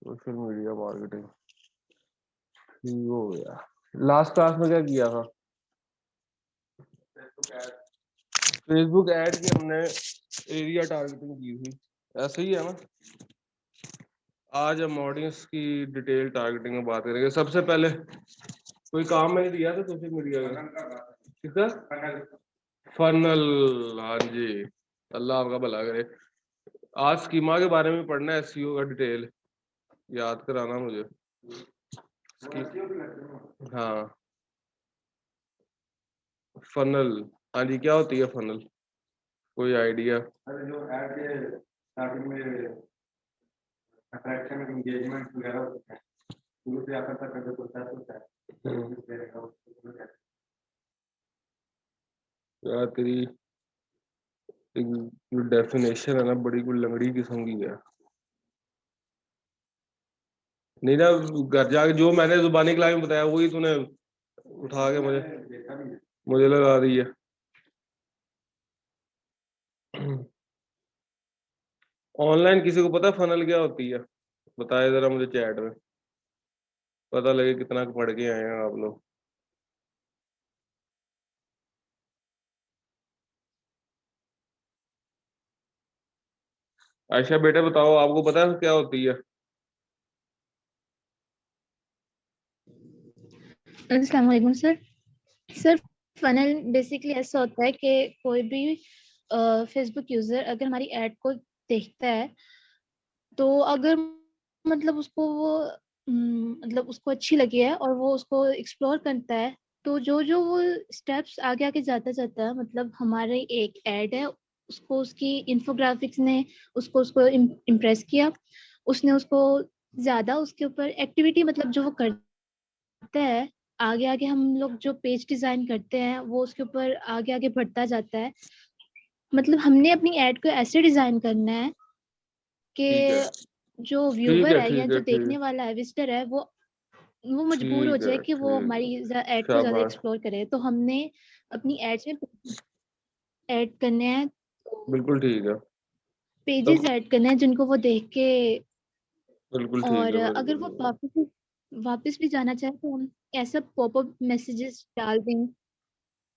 Social media marketing ठीक हो गया। लास्ट क्लास में क्या किया था? फेसबुक ऐड की हमने एरिया टारगेटिंग की थी, ऐसे ही है ना। आज हम ऑडियंस की डिटेल टारगेटिंग में बात करेंगे। सबसे पहले कोई काम मैंने दिया था सोशल मीडिया का, किसका? फनल। हाँ जी, अल्लाह आपका भला करे। आज स्कीमा के बारे में पढ़ना है, एसईओ का डिटेल याद कराना मुझे। हाँ, फनल। हाँ जी, क्या होती है फनल? कोई आइडिया? जो ऐड के स्टार्टिंग में अट्रैक्शन एंगेजमेंट वगैरह होता है, शुरू से आखिर तक जो प्रोसेस होता है, यार तेरी डेफिनेशन है ना, बड़ी कोई लंगड़ी किस्म की है। नहीं ना, घर जाके जो मैंने जुबानी क्लास में बताया वही तूने उठा के मुझे लगा दी है। ऑनलाइन किसी को पता फनल क्या होती है? बताए जरा मुझे चैट में, पता लगे कितना पढ़ के आए हैं आप लोग। आयशा बेटा बताओ, आपको पता है क्या होती है? अस्सलाम वालेकुम सर। सर फनल बेसिकली ऐसा होता है कि कोई भी फेसबुक यूजर अगर हमारी ऐड को देखता है तो अगर मतलब उसको वो मतलब उसको अच्छी लगी है और वो उसको एक्सप्लोर करता है, तो जो जो वो स्टेप्स आगे आगे जाता जाता है, मतलब हमारे एक ऐड है, उसको उसकी इन्फोग्राफिक्स ने उसको उसको इम्प्रेस किया, उसने उसको ज्यादा उसके ऊपर एक्टिविटी मतलब जो वो करता है, आगे आगे हम लोग जो पेज डिजाइन करते हैं वो उसके ऊपर आगे आगे बढ़ता जाता है। मतलब हमने अपनी ऐड को ऐसे डिजाइन करना है ठीक है, कि जो ठीक व्यूवर है, है या ठीक है, जो देखने वाला है, विजिटर है, वो मजबूर हो ठीक जाए है, कि वो ठीक हमारी है। ऐड को ज्यादा शाबाश, एक्सप्लोर करे। तो हमने अपनी एड्स में ऐड करने हैं, बिल्कुल ठीक है। पेजेस तब ऐड करने हैं जिनको वो देख के, बिल्कुल ठीक और है, अगर बिल्कुल वो बिल्कुल। वापस भी जाना चाहे तो हम ऐसा पॉपअप मैसेजेस डाल दें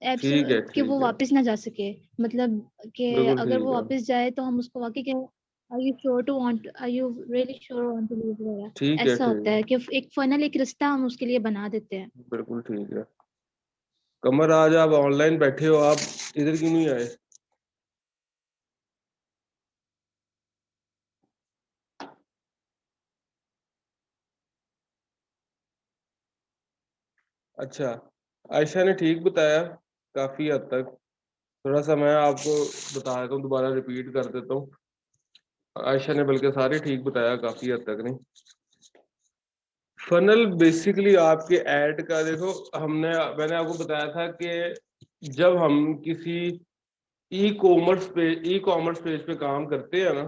ऐप से ठीक है, कि वो ठीक है, वापस ना जा सके। मतलब कि बिल्कुल अगर ठीक वो है, वापस जाए तो हम उसको वाकई कहें, are you really sure want to leave वगैरह। ठीक है, ऐसा ठीक होता है, है कि एक फनल, एक रास्ता हम उसके लिए बना देते हैं। बिल्कुल ठीक है। कमर, आज आप ऑनलाइन बैठे हो, आप इधर क्यों नहीं आए? अच्छा, आयशा ने ठीक बताया काफी हद तक। थोड़ा सा मैं आपको बता देता हूँ, दोबारा रिपीट कर देता हूँ। आयशा ने बल्कि सारे ठीक बताया काफी हद तक। नहीं, फनल बेसिकली आपके ऐड का, देखो मैंने आपको बताया था कि जब हम किसी ई कॉमर्स पेज पे काम करते हैं ना,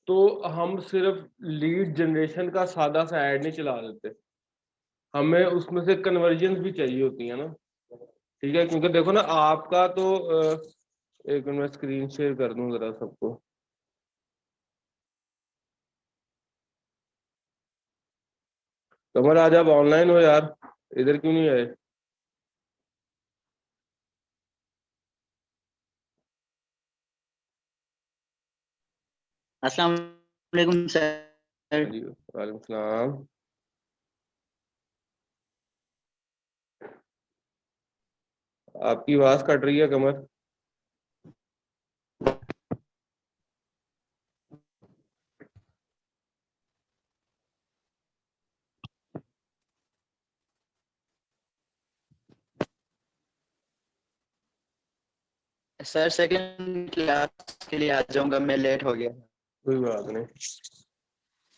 तो हम सिर्फ लीड जनरेशन का सादा सा ऐड नहीं चला देते, हमें उसमें से कन्वर्जन भी चाहिए होती है ना। ठीक है, क्योंकि देखो ना आपका तो एक मिनट, मैं स्क्रीन शेयर कर दूं जरा सबको। कमर, आज आप ऑनलाइन हो यार, इधर क्यों नहीं आए? अस्सलाम वालेकुम सर। हाँ जी, वालेकुम सलाम। आपकी आवाज कट रही है कमर। सर सेकंड क्लास के लिए आ जाऊंगा, मैं लेट हो गया। कोई बात नहीं,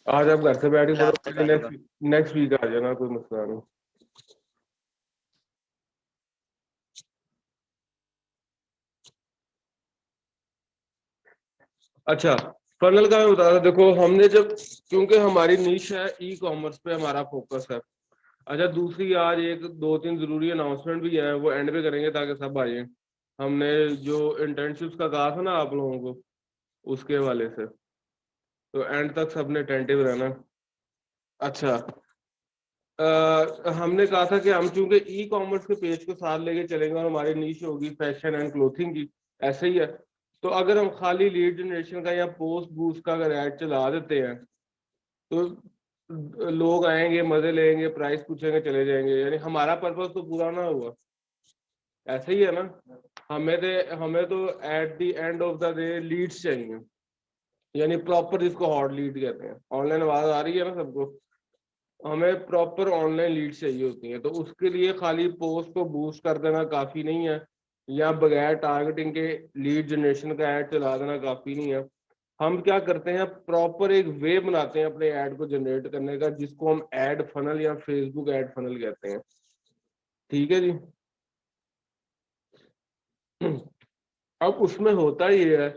आज आप घर से बैठ के क्लास तक पढ़ोगे, आ जाऊंगा। नेक्स्ट नेक्स्ट वीक आ जाना, कोई मसला नहीं। अच्छा, फनल का मैं बता रहा था, देखो हमने जब, क्योंकि हमारी नीश है ई कॉमर्स पे, हमारा फोकस है। अच्छा, दूसरी आज एक दो तीन जरूरी अनाउंसमेंट भी है, वो एंड पे करेंगे ताकि सब आ जाए। हमने जो इंटर्नशिप्स का कहा था ना आप लोगों को, उसके वाले से तो एंड तक सबने अटेंटिव रहना। अच्छा, हमने कहा था कि हम चूंकि ई कॉमर्स के पेज को साथ लेके चलेंगे और हमारी नीश होगी फैशन एंड क्लोथिंग की, ऐसे ही है। तो अगर हम खाली लीड जनरेशन का या पोस्ट बूस्ट का अगर ऐड चला देते हैं तो लोग आएंगे, मजे लेंगे, प्राइस पूछेंगे, चले जाएंगे, यानी हमारा पर्पस तो पूरा ना हुआ। ऐसे ही है ना। हमें तो at the end of the day leads चाहिए, यानी प्रॉपर, जिसको हॉट लीड कहते हैं। ऑनलाइन आवाज आ रही है ना सबको? हमें प्रॉपर ऑनलाइन लीड चाहिए होती है। तो उसके लिए खाली पोस्ट को बूस्ट कर देना काफी नहीं है, या बगैर टारगेटिंग के लीड जनरेशन का ऐड चला देना काफी नहीं है। हम क्या करते हैं, प्रॉपर एक वे बनाते हैं अपने ऐड को जनरेट करने का, जिसको हम ऐड फनल या फेसबुक ऐड फनल कहते हैं। ठीक है जी। अब उसमें होता ये है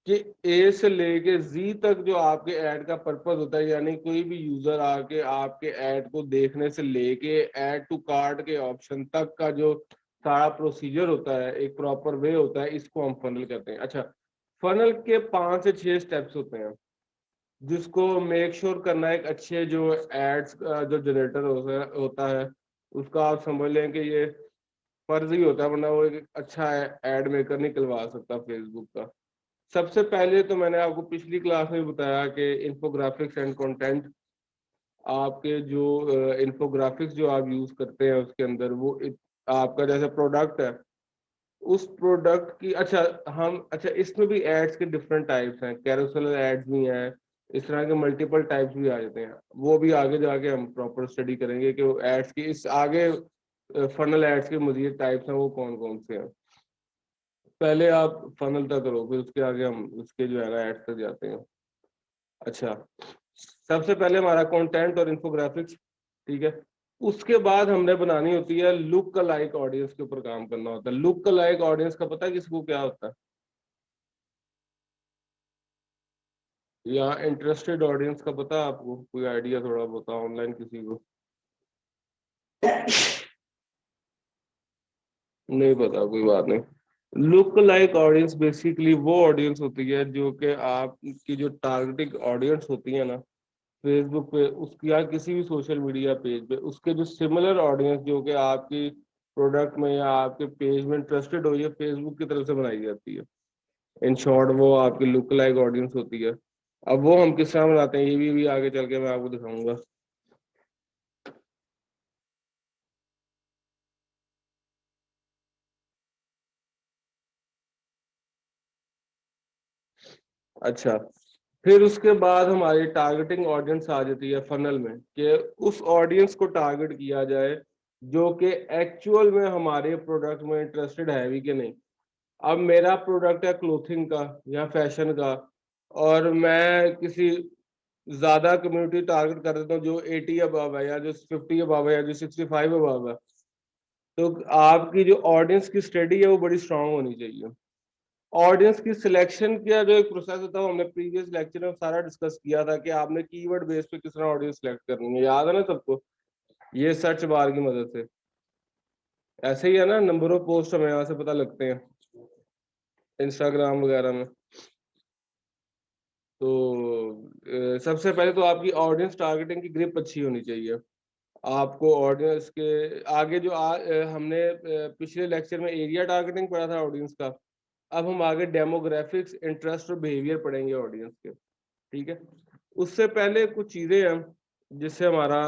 कि ए से लेके जी तक जो आपके ऐड का पर्पस होता है, यानी कोई भी यूजर आके आपके ऐड को देखने से लेके ऐड टू कार्ट के ऑप्शन तक का जो सारा प्रोसीजर होता है, एक प्रॉपर वे होता है, इसको हम फनल कहते हैं। अच्छा, फनल के 5 से 6 स्टेप्स होते हैं, जिसको मेक श्योर करना एक अच्छे जो एड्स जो जनरेटर होता है उसका आप समझ लें कि ये फर्ज ही होता है, वरना वो एक अच्छा एड मेकर नहीं करवा सकता फेसबुक का। सबसे पहले तो मैंने आपको पिछली क्लास में बताया कि इंफोग्राफिक्स एंड कंटेंट, आपके जो इंफोग्राफिक्स जो आप यूज करते हैं उसके अंदर वो आपका जैसे प्रोडक्ट है, उस प्रोडक्ट की, अच्छा इसमें भी एड्स के डिफरेंट टाइप्स हैं, कैरोसेल एड्स भी हैं, इस तरह के मल्टीपल टाइप्स भी आ जाते हैं। वो भी आगे जाके हम प्रॉपर स्टडी करेंगे कि वो एड्स की इस आगे फनल एड्स के मजीद टाइप्स हैं वो कौन कौन से हैं। पहले आप फनल तक करो, फिर उसके आगे हम उसके जो है ना एड्स तक जाते हैं। अच्छा, सबसे पहले हमारा कंटेंट और इन्फोग्राफिक्स, ठीक है। उसके बाद हमने बनानी होती है लुक लाइक ऑडियंस के ऊपर काम करना होता है। लुक लाइक ऑडियंस का पता है किसको क्या होता है? या इंटरेस्टेड ऑडियंस का पता है आपको? कोई आइडिया थोड़ा बहुत ऑनलाइन किसी को? नहीं पता, कोई बात नहीं। लुक लाइक ऑडियंस बेसिकली वो ऑडियंस होती है जो कि आपकी जो टारगेटिंग ऑडियंस होती है ना फेसबुक पे, उसकी या किसी भी सोशल मीडिया पेज पे, उसके जो सिमिलर ऑडियंस जो कि आपकी प्रोडक्ट में या आपके पेज में इंटरेस्टेड हो, ये फेसबुक की तरफ से बनाई जाती है। इन शॉर्ट वो आपकी लुक लाइक ऑडियंस होती है। अब वो हम किस तरह बनाते हैं, ये भी आगे चल के मैं आपको दिखाऊंगा। अच्छा, फिर उसके बाद हमारी टारगेटिंग ऑडियंस आ जाती है फनल में, कि उस ऑडियंस को टारगेट किया जाए जो कि एक्चुअल में हमारे प्रोडक्ट में इंटरेस्टेड है भी कि नहीं। अब मेरा प्रोडक्ट है क्लोथिंग का या फैशन का, और मैं किसी ज्यादा कम्युनिटी टारगेट कर देता हूँ जो 80 अबव है, या जो 50 अबव है, या जो 65 अबव है। तो आपकी जो ऑडियंस की स्टडी है वो बड़ी स्ट्रांग होनी चाहिए। ऑडियंस की सिलेक्शन का जो एक प्रोसेस होता है वो हमने प्रीवियस लेक्चर में सारा डिस्कस किया था, कि आपने कीवर्ड बेस पे किस तरह ऑडियंस सिलेक्ट करनी है, याद है ना सबको? ये सर्च बार की मदद से। ऐसे ही है ना, नंबर ऑफ पोस्ट हमें यहाँ से पता लगते हैं इंस्टाग्राम वगैरह में। तो सबसे पहले तो आपकी ऑडियंस टारगेटिंग की ग्रिप अच्छी होनी चाहिए। आपको ऑडियंस के आगे जो हमने पिछले लेक्चर में एरिया टारगेटिंग पढ़ा था ऑडियंस का, अब हम आगे डेमोग्राफिक्स, इंटरेस्ट और बिहेवियर पढ़ेंगे ऑडियंस के। ठीक है। उससे पहले कुछ चीजें हैं जिससे हमारा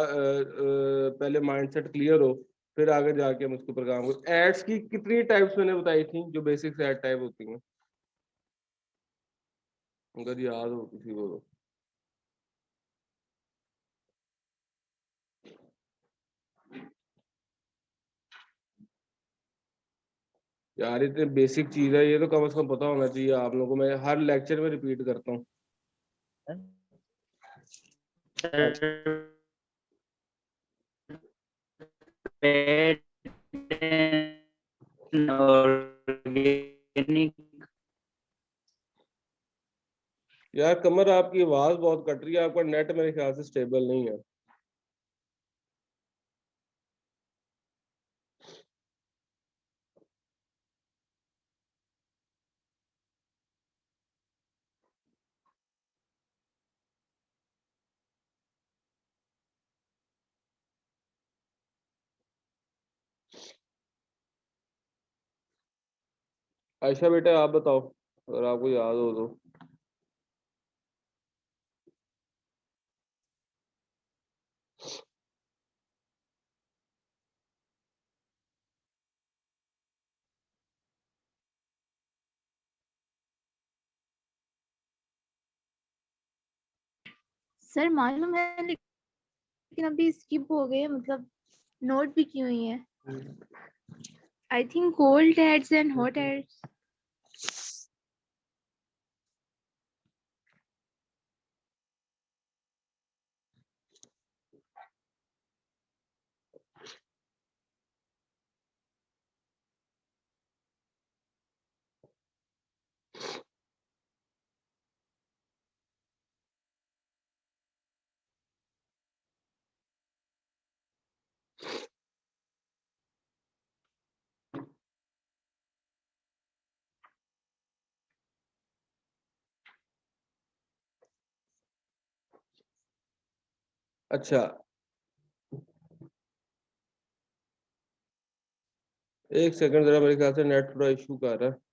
पहले माइंडसेट क्लियर हो, फिर आगे जाके हम उसके ऊपर काम करें। एड्स की कितनी टाइप्स मैंने बताई थी, जो बेसिक एड टाइप होती हैं, अगर याद हो किसी को तो। यार इतने बेसिक चीज है ये, तो कम से कम पता होना चाहिए आप लोगों को। मैं हर लेक्चर में रिपीट करता हूँ। ऑर्गेनिक। यार कमर, आपकी आवाज बहुत कट रही है, आपका नेट मेरे ख्याल से स्टेबल नहीं है। आयशा बेटा आप बताओ अगर आपको याद हो तो। सर मालूम है लेकिन अभी स्किप हो गए, मतलब नोट भी की हुई है। I think cold ads and hot ads. अच्छा एक सेकंड जरा, मेरे ख्याल से नेट थोड़ा इशू कर रहा है।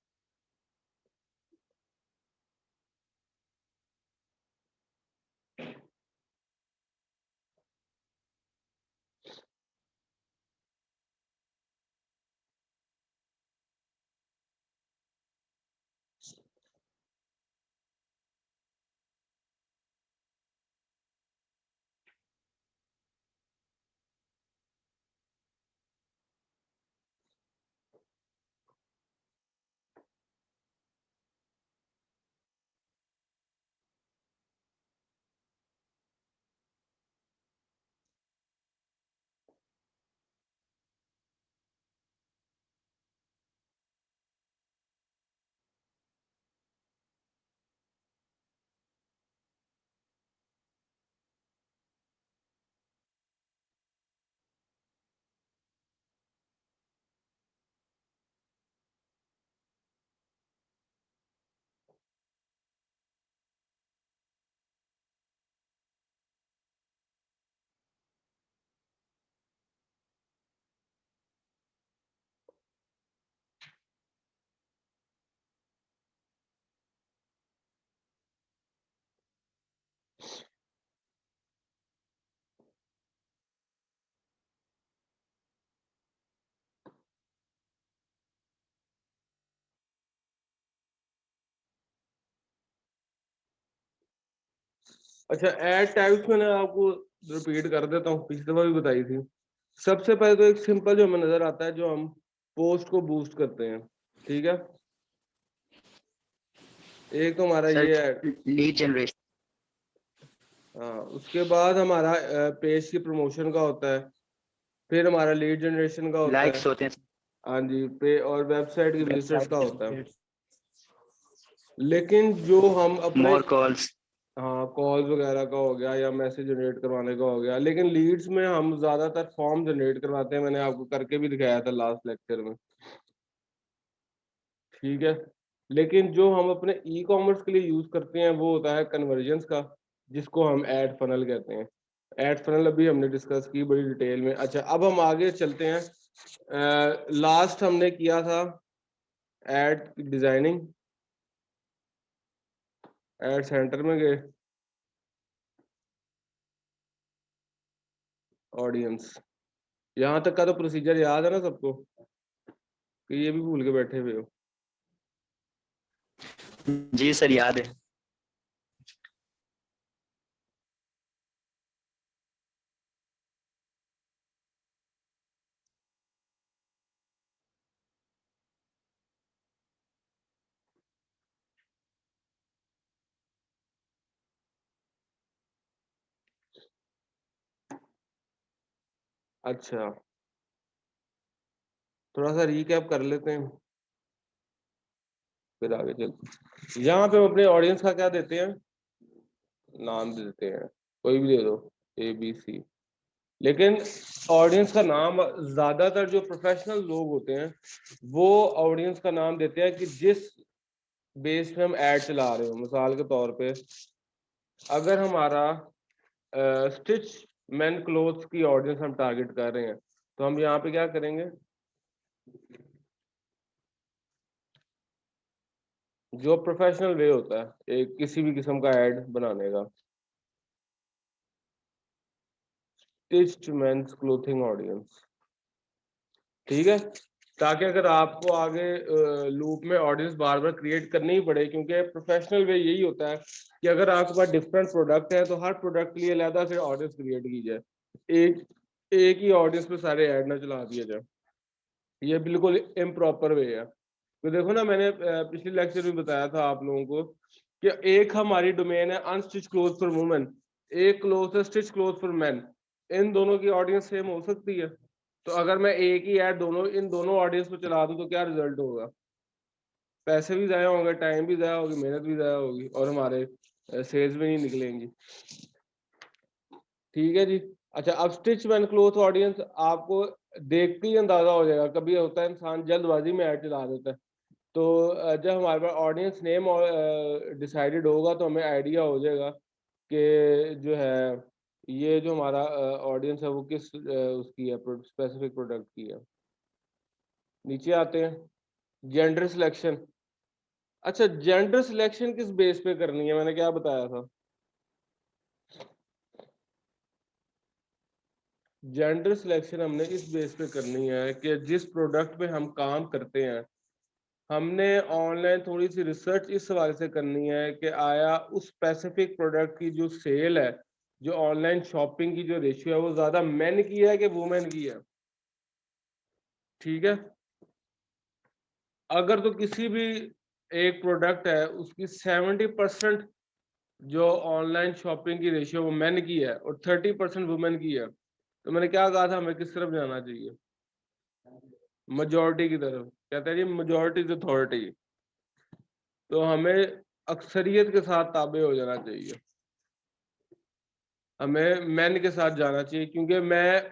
अच्छा ऐड टाइप्स मैंने आपको रिपीट कर देता हूँ, पिछली दफा भी बताई थी। सबसे पहले तो एक सिंपल जो हमें नजर आता है, जो हम पोस्ट को बूस्ट करते हैं, ठीक है। एक तो हमारा सर ये है। Lead generation. हाँ, उसके बाद हमारा पेज की प्रमोशन का होता है, फिर हमारा लीड जनरेशन का होता है। लाइक्स होते हैं। हाँ जी, पे और वेबसाइट की विजिटर्स का होता है। वेबसाइट, लेकिन जो हम अपने, मोर कॉल्स। हाँ कॉल्स वगैरह का हो गया या मैसेज जनरेट करवाने का हो गया, लेकिन लीड्स में हम ज्यादातर फॉर्म जनरेट करवाते हैं, मैंने आपको करके भी दिखाया था लास्ट लेक्चर में, ठीक है। लेकिन जो हम अपने ई कॉमर्स के लिए यूज करते हैं वो होता है कन्वर्जन्स का, जिसको हम एड फनल कहते हैं। एड फनल अभी हमने डिस्कस की बड़ी डिटेल में। अच्छा अब हम आगे चलते हैं। लास्ट हमने किया था एड डिजाइनिंग, एड सेंटर में गए, ऑडियंस, यहाँ तक का तो प्रोसीजर याद है ना सबको, कि ये भी भूल के बैठे हुए हो? जी सर याद है। अच्छा थोड़ा सा रीकैप कर लेते हैं फिर आगे चलते हैं। यहाँ पे हम अपने ऑडियंस का क्या देते हैं, नाम देते हैं, कोई भी दे दो, ABC। लेकिन ऑडियंस का नाम ज्यादातर जो प्रोफेशनल लोग होते हैं वो ऑडियंस का नाम देते हैं कि जिस बेस पे हम ऐड चला रहे हो। मिसाल के तौर पे अगर हमारा स्टिच मैन क्लोथ्स की ऑडियंस हम टारगेट कर रहे हैं, तो हम यहाँ पे क्या करेंगे, जो प्रोफेशनल वे होता है एक किसी भी किस्म का ऐड बनाने का। स्टिच्ड मेंस क्लोथिंग ऑडियंस, ठीक है, ताकि अगर आपको आगे लूप में ऑडियंस बार बार क्रिएट करनी ही पड़े, क्योंकि प्रोफेशनल वे यही होता है कि अगर आपके पास डिफरेंट प्रोडक्ट है तो हर प्रोडक्ट के लिए अलग से ऑडियंस क्रिएट की जाए, एक ही ऑडियंस पे सारे ऐड ना चला दिया जाए, ये बिल्कुल इम्प्रॉपर वे है। तो देखो ना, मैंने पिछले लेक्चर में बताया था आप लोगों को कि एक हमारी डोमेन है अनस्टिच क्लोथ फॉर वुमेन, एक क्लोथ है स्टिच क्लोथ फॉर मेन, इन दोनों की ऑडियंस सेम हो सकती है? तो अगर मैं एक ही ऐड इन दोनों ऑडियंस पे चला दूं तो क्या रिजल्ट होगा? पैसे भी जाया होंगे, टाइम भी जाया होगी, मेहनत भी जाया होगी, और हमारे सेल्स भी नहीं निकलेंगी। ठीक है जी। अच्छा, अब स्टिच मैन क्लोथ ऑडियंस आपको देखते ही अंदाजा हो जाएगा। कभी होता है इंसान जल्दबाजी में ऐड चला देता है, तो जब हमारे पास ऑडियंस नेम डिसाइडेड होगा तो हमें आइडिया हो जाएगा कि जो है ये जो हमारा ऑडियंस है वो किस उसकी है, स्पेसिफिक प्रोडक्ट की है। नीचे आते हैं, जेंडर सिलेक्शन। अच्छा, जेंडर सिलेक्शन किस बेस पे करनी है, मैंने क्या बताया था? जेंडर सिलेक्शन हमने इस बेस पे करनी है कि जिस प्रोडक्ट पे हम काम करते हैं, हमने ऑनलाइन थोड़ी सी रिसर्च इस हवाले से करनी है कि आया उस स्पेसिफिक प्रोडक्ट की जो सेल है, जो ऑनलाइन शॉपिंग की जो रेशियो है, वो ज्यादा मेन की है कि वुमेन की है। ठीक है, अगर तो किसी भी एक प्रोडक्ट है उसकी 70% जो ऑनलाइन शॉपिंग की रेशियो वो मेन की है और 30% वुमेन की है, तो मैंने क्या कहा था, हमें किस तरफ जाना चाहिए? मेजोरिटी की तरफ। कहते हैं जी मेजोरिटी इज अथॉरिटी, तो हमें अक्सरियत के साथ ताबे हो जाना चाहिए, हमें मैन के साथ जाना चाहिए, क्योंकि मैं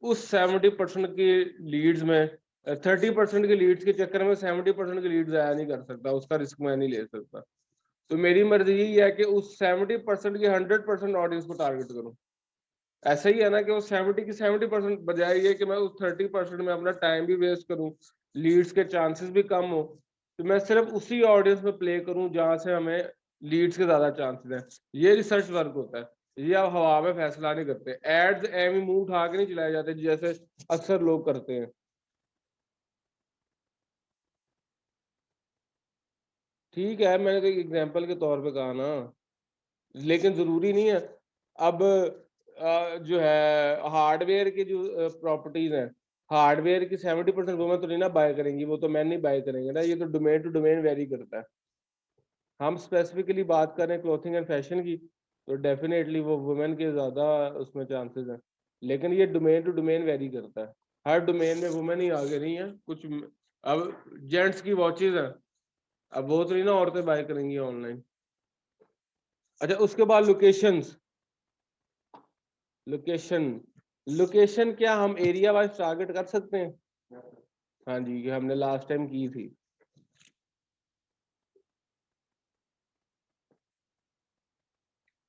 उस 70% की लीड्स में 30% की लीड्स के चक्कर में 70% की लीड्स आया नहीं कर सकता, उसका रिस्क मैं नहीं ले सकता। तो मेरी मर्जी यही है कि उस 70% की 100% ऑडियंस को टारगेट करूं। ऐसा ही है ना कि वो 70 की 70% बजाय ये कि मैं उस 30% में अपना टाइम भी वेस्ट करूं, लीड्स के चांसेस भी कम हो, तो मैं सिर्फ उसी ऑडियंस में प्ले करूं जहां से हमें लीड्स के ज्यादा चांसेस हैं। ये रिसर्च वर्क होता है, ये आप हवा में फैसला नहीं करते, एड्स एम मुंह उठा के नहीं चलाए जाते जैसे अक्सर लोग करते हैं। ठीक है, मैंने तो एग्जाम्पल के तौर पे कहा ना, लेकिन जरूरी नहीं है। अब जो है हार्डवेयर की जो प्रॉपर्टीज हैं, हार्डवेयर की 70% वुमेन तो नहीं ना बाय करेंगी, वो तो मैन नहीं बाय करेंगे ना, ये तो डोमेन टू डोमेन वेरी करता है। हम स्पेसिफिकली बात करें क्लोथिंग एंड फैशन की, तो डेफिनेटली वो वुमेन के ज्यादा उसमें चांसेस हैं, लेकिन ये डोमेन टू डोमेन वेरी करता है, हर डोमेन में वुमेन ही आगे नहीं है कुछ। अब जेंट्स की वॉचेज हैं, अब वो तो नहीं ना औरतें बाय करेंगी ऑनलाइन। अच्छा, उसके बाद लोकेशंस। लोकेशन, लोकेशन क्या हम एरिया वाइज टारगेट कर सकते हैं? हाँ जी, ये हमने लास्ट टाइम की थी।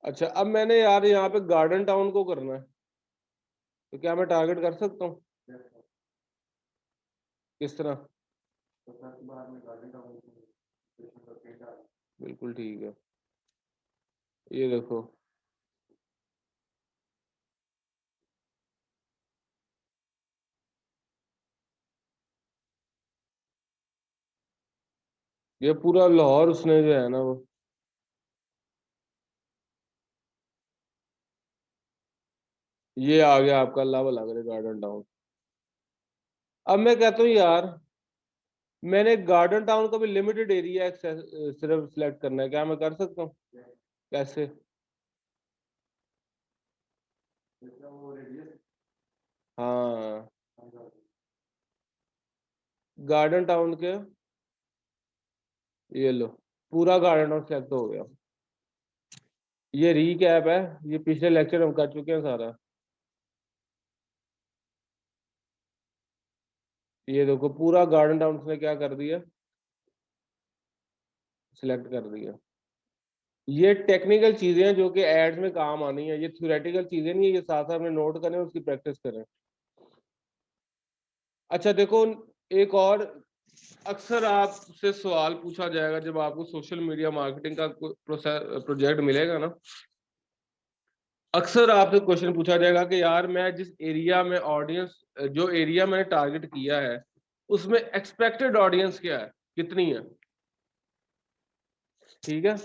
अच्छा, अब मैंने यार यहाँ पे गार्डन टाउन को करना है, तो क्या मैं टारगेट कर सकता हूँ? किस तरह? बिल्कुल ठीक है, ये देखो, ये पूरा लाहौर उसने जो है ना वो, ये आ गया आपका अल्लाह भला करे गार्डन टाउन। अब मैं कहता हूँ यार, मैंने गार्डन टाउन का भी लिमिटेड एरिया सिर्फ सिलेक्ट करना है, क्या मैं कर सकता हूँ? कैसे? हाँ, गार्डन टाउन के, ये लो, पूरा गार्डन टाउन सेलेक्ट हो गया। ये रीकैप है, ये पिछले लेक्चर हम कर चुके हैं सारा। ये देखो पूरा गार्डन टाउन ने क्या कर दिया, सिलेक्ट कर दिया। ये टेक्निकल चीजें हैं जो कि एड्स में काम आनी है, ये थ्योरेटिकल चीजें नहीं है, ये साथ साथ में नोट करें, उसकी प्रैक्टिस करें। अच्छा देखो, एक और अक्सर आपसे सवाल पूछा जाएगा जब आपको सोशल मीडिया मार्केटिंग का प्रोजेक्ट मिलेगा ना, अक्सर आपसे क्वेश्चन पूछा जाएगा कि यार मैं जिस एरिया में ऑडियंस, जो एरिया मैंने टारगेट किया है उसमें एक्सपेक्टेड ऑडियंस क्या है, कितनी है। ठीक है,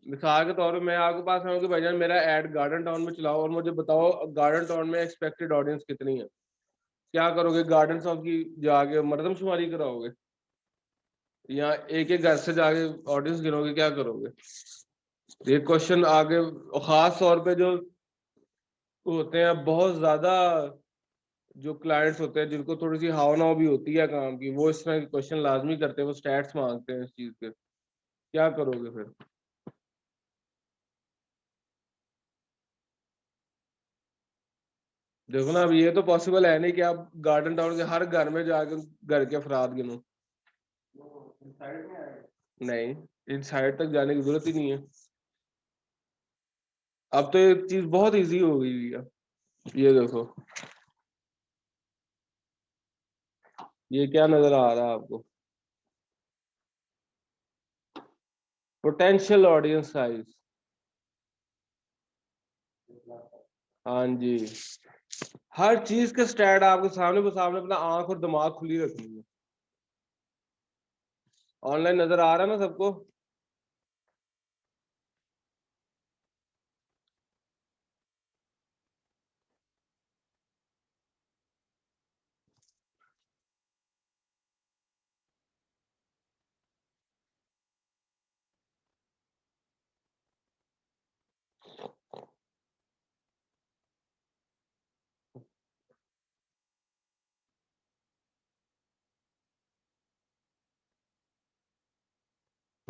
मिसाल के तौर पे मैं आपके पास आऊँ कि भाईजान मेरा ऐड गार्डन टाउन में चलाओ और मुझे बताओ गार्डन टाउन में एक्सपेक्टेड ऑडियंस कितनी है। क्या करोगे, गार्डन टाउन की जाके मरदमशुमारी कराओगे या एक एक घर से जाके ऑडियंस गिनोगे, क्या करोगे। ये क्वेश्चन आगे खास तौर पे जो होते हैं बहुत ज्यादा, जो क्लाइंट्स होते हैं जिनको थोड़ी सी हाव नाव भी होती है काम की, वो इस तरह के क्वेश्चन लाजमी करते हैं, वो स्टैट्स मांगते हैं इस चीज के। क्या करोगे फिर। देखो ना, अब ये तो पॉसिबल है नहीं कि आप गार्डन टाउन के हर घर में जाके घर के अफराद गिनो। नहीं, इन साइड तक जाने की जरूरत ही नहीं है। अब तो ये चीज बहुत इजी हो गई है। ये देखो, ये क्या नजर आ रहा है आपको, पोटेंशियल ऑडियंस साइज। हाँ जी, हर चीज के स्टैट आपके सामने सामने, अपना आंख और दिमाग खुली रखनी है। ऑनलाइन नजर आ रहा है ना सबको।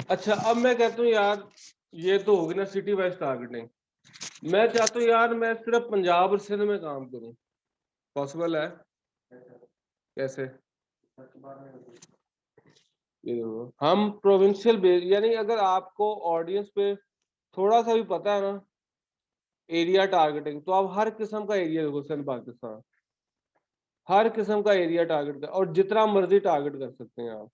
अच्छा, अब मैं कहता हूँ यार, ये तो होगी ना सिटी वाइज टारगेटिंग। मैं चाहता हूँ यार मैं सिर्फ पंजाब और सिंध में काम करूँ। पॉसिबल है? कैसे? ये देखो, हम प्रोविंशियल बेस, यानी अगर आपको ऑडियंस पे थोड़ा सा भी पता है ना एरिया टारगेटिंग, तो आप हर किस्म का एरिया देखो, सिंध पाकिस्तान हर किस्म का एरिया टारगेट कर और जितना मर्जी टारगेट कर सकते हैं आप।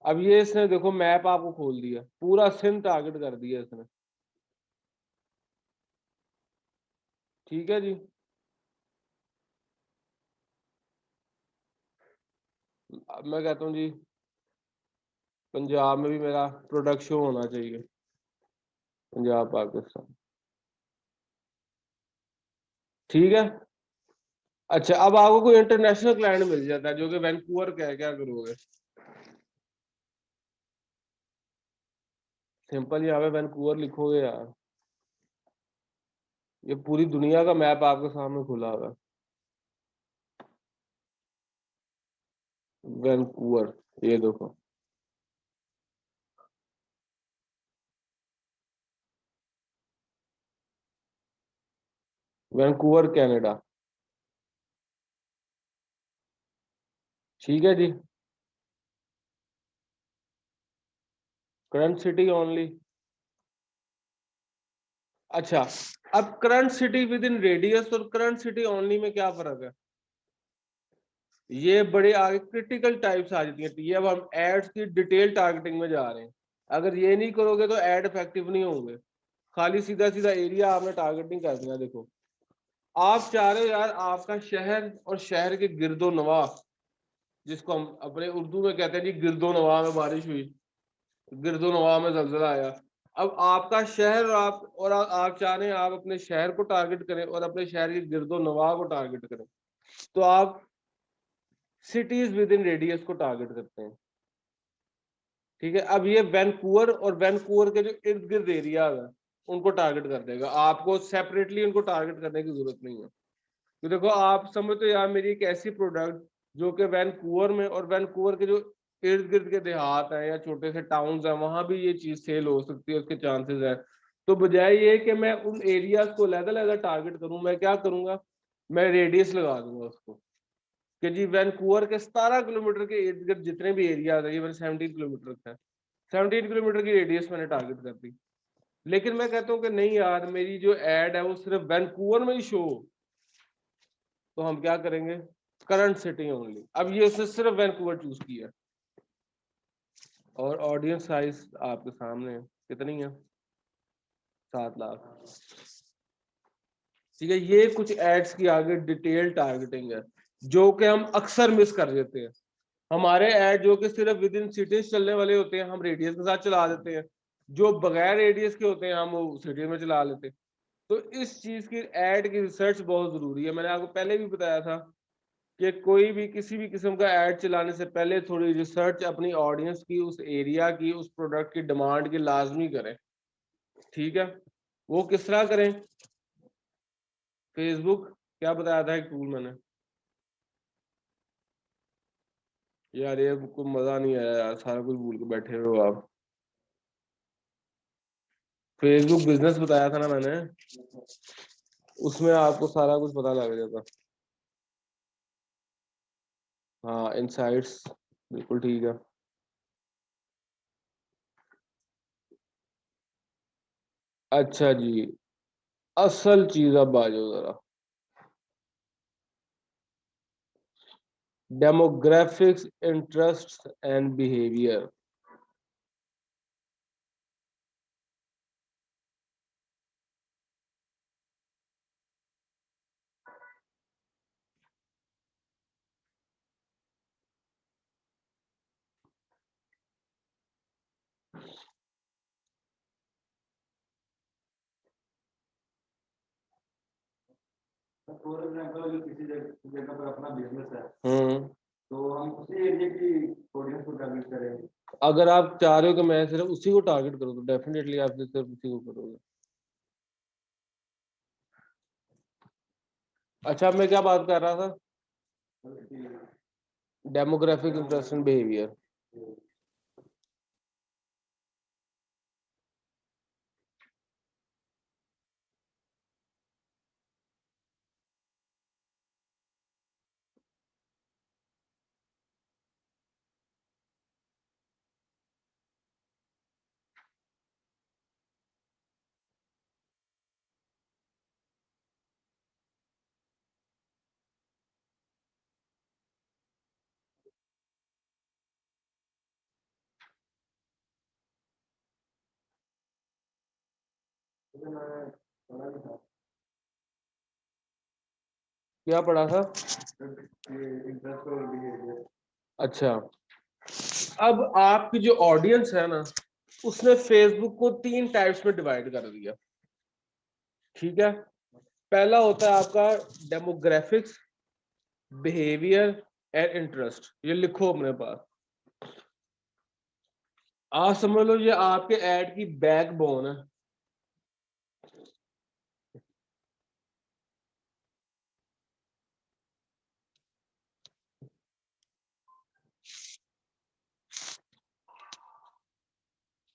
अब ये इसने देखो मैप आपको खोल दिया, पूरा सिंध टारगेट कर दिया इसने। ठीक है जी। अब मैं कहता हूँ जी, पंजाब में भी मेरा प्रोडक्ट शो होना चाहिए, पंजाब पाकिस्तान। ठीक है। अच्छा, अब आपको कोई इंटरनेशनल क्लाइंट मिल जाता है जो कि वैंकूवर का है, क्या करोगे। सिंपल, यहाँ पे वैंकूवर लिखोगे यार, ये पूरी दुनिया का मैप आपके सामने खुला हुआ है। वैंकूवर, ये देखो, वैंकूवर कनाडा। ठीक है जी, करंट सिटी ओनली। अच्छा, अब current city with in radius और करंट सिटी ओनली में क्या फर्क है। ये बड़े आगे क्रिटिकल टाइप्स आ जाती है। ये अब हम एड्स की डिटेल टारगेटिंग में जा रहे हैं। अगर ये नहीं करोगे तो एड इफेक्टिव नहीं होंगे। खाली सीधा सीधा एरिया आपने टारगेटिंग कर दिया। देखो, आप चाह रहे हो यार आपका शहर और शहर के गिरदो नवा, जिसको हम अपने उर्दू में कहते हैं जी गिरदो नवा में बारिश हुई, गिरदो नवा में जलजला आया। अब आपका शहर और आप चाह रहे हैं आप अपने शहर को टारगेट करें और अपने शहर के गिरदो नवा को टारगेट करें, तो आप सिटीज विद इन रेडियस को टारगेट करते हैं। ठीक है, अब ये वैंकूवर और वैंकूवर के जो इर्द गिर्द एरिया है उनको टारगेट कर देगा, आपको सेपरेटली उनको टारगेट करने की जरूरत नहीं है। तो देखो, आप समझते हो यार मेरी एक ऐसी प्रोडक्ट जो कि वैंकूवर में और वैंकूवर के जो इर्द गिर्द के देहात हैं या छोटे से टाउन्स हैं वहां भी ये चीज सेल हो सकती है, उसके चांसेस हैं। तो बजाय ये कि मैं उन एरियाज को अलग-अलग टारगेट करूं, मैं क्या करूंगा, मैं रेडियस लगा दूंगा उसको कि जी वैंकूवर के 17 किलोमीटर के इर्द गिर्द जितने भी एरियाज है, ये मैंने 17 किलोमीटर रखा है, 17 किलोमीटर की रेडियस मैंने टारगेट कर दी। लेकिन मैं कहता हूँ कि नहीं यार, मेरी जो एड है वो सिर्फ वैंकूवर में ही शो हो, तो हम क्या करेंगे, करंट सिटी ओनली। अब ये उसने सिर्फ वैंकूवर चूज किया और ऑडियंस साइज आपके सामने है, कितनी है? 7 लाख। ठीक है, ये कुछ एड्स की आगे डिटेल टारगेटिंग है जो कि हम अक्सर मिस कर देते हैं। हमारे ऐड जो कि सिर्फ विद इन सिटीज चलने वाले होते हैं हम रेडियस के साथ चला देते हैं, जो बगैर रेडियस के होते हैं हम वो सिटी में चला लेते हैं। तो इस चीज की ऐड की रिसर्च बहुत जरूरी है। मैंने आपको पहले भी बताया था कि कोई भी किसी भी किस्म का ऐड चलाने से पहले थोड़ी रिसर्च अपनी ऑडियंस की, उस एरिया की, उस प्रोडक्ट की डिमांड की लाजमी करें। ठीक है, वो किस तरह करें? फेसबुक क्या बताया था एक टूल मैंने, यार ये को मजा नहीं आया यार, सारा कुछ भूल के बैठे हुए हो आप। फेसबुक बिजनेस बताया था ना मैंने, उसमें आपको सारा कुछ पता लग जाता। हाँ, इनसाइट्स, बिल्कुल ठीक है। अच्छा जी, असल चीज अब आ जाओ जरा, demographics, interest and behaviour. For example किसी जगह पर अपना बिजनेस है हम्म, तो हम उसी एरिया की ऑडियंस को टारगेट करेंगे। अगर आप चाह रहे हो कि मैं सिर्फ उसी को टारगेट करूँ तो डेफिनेटली आप सिर्फ उसी को करोगे। अच्छा, मैं क्या बात कर रहा था? Demographic, interest and behaviour. क्या पढ़ा था? इंटरेस्ट और बिहेवियर। अच्छा, अब आपकी जो ऑडियंस है ना, उसने फेसबुक को 3 टाइप्स में डिवाइड कर दिया। ठीक है, पहला होता है आपका डेमोग्राफिक्स, बिहेवियर एंड इंटरेस्ट। ये लिखो अपने पास, आप समझ लो ये आपके ऐड की बैकबोन है।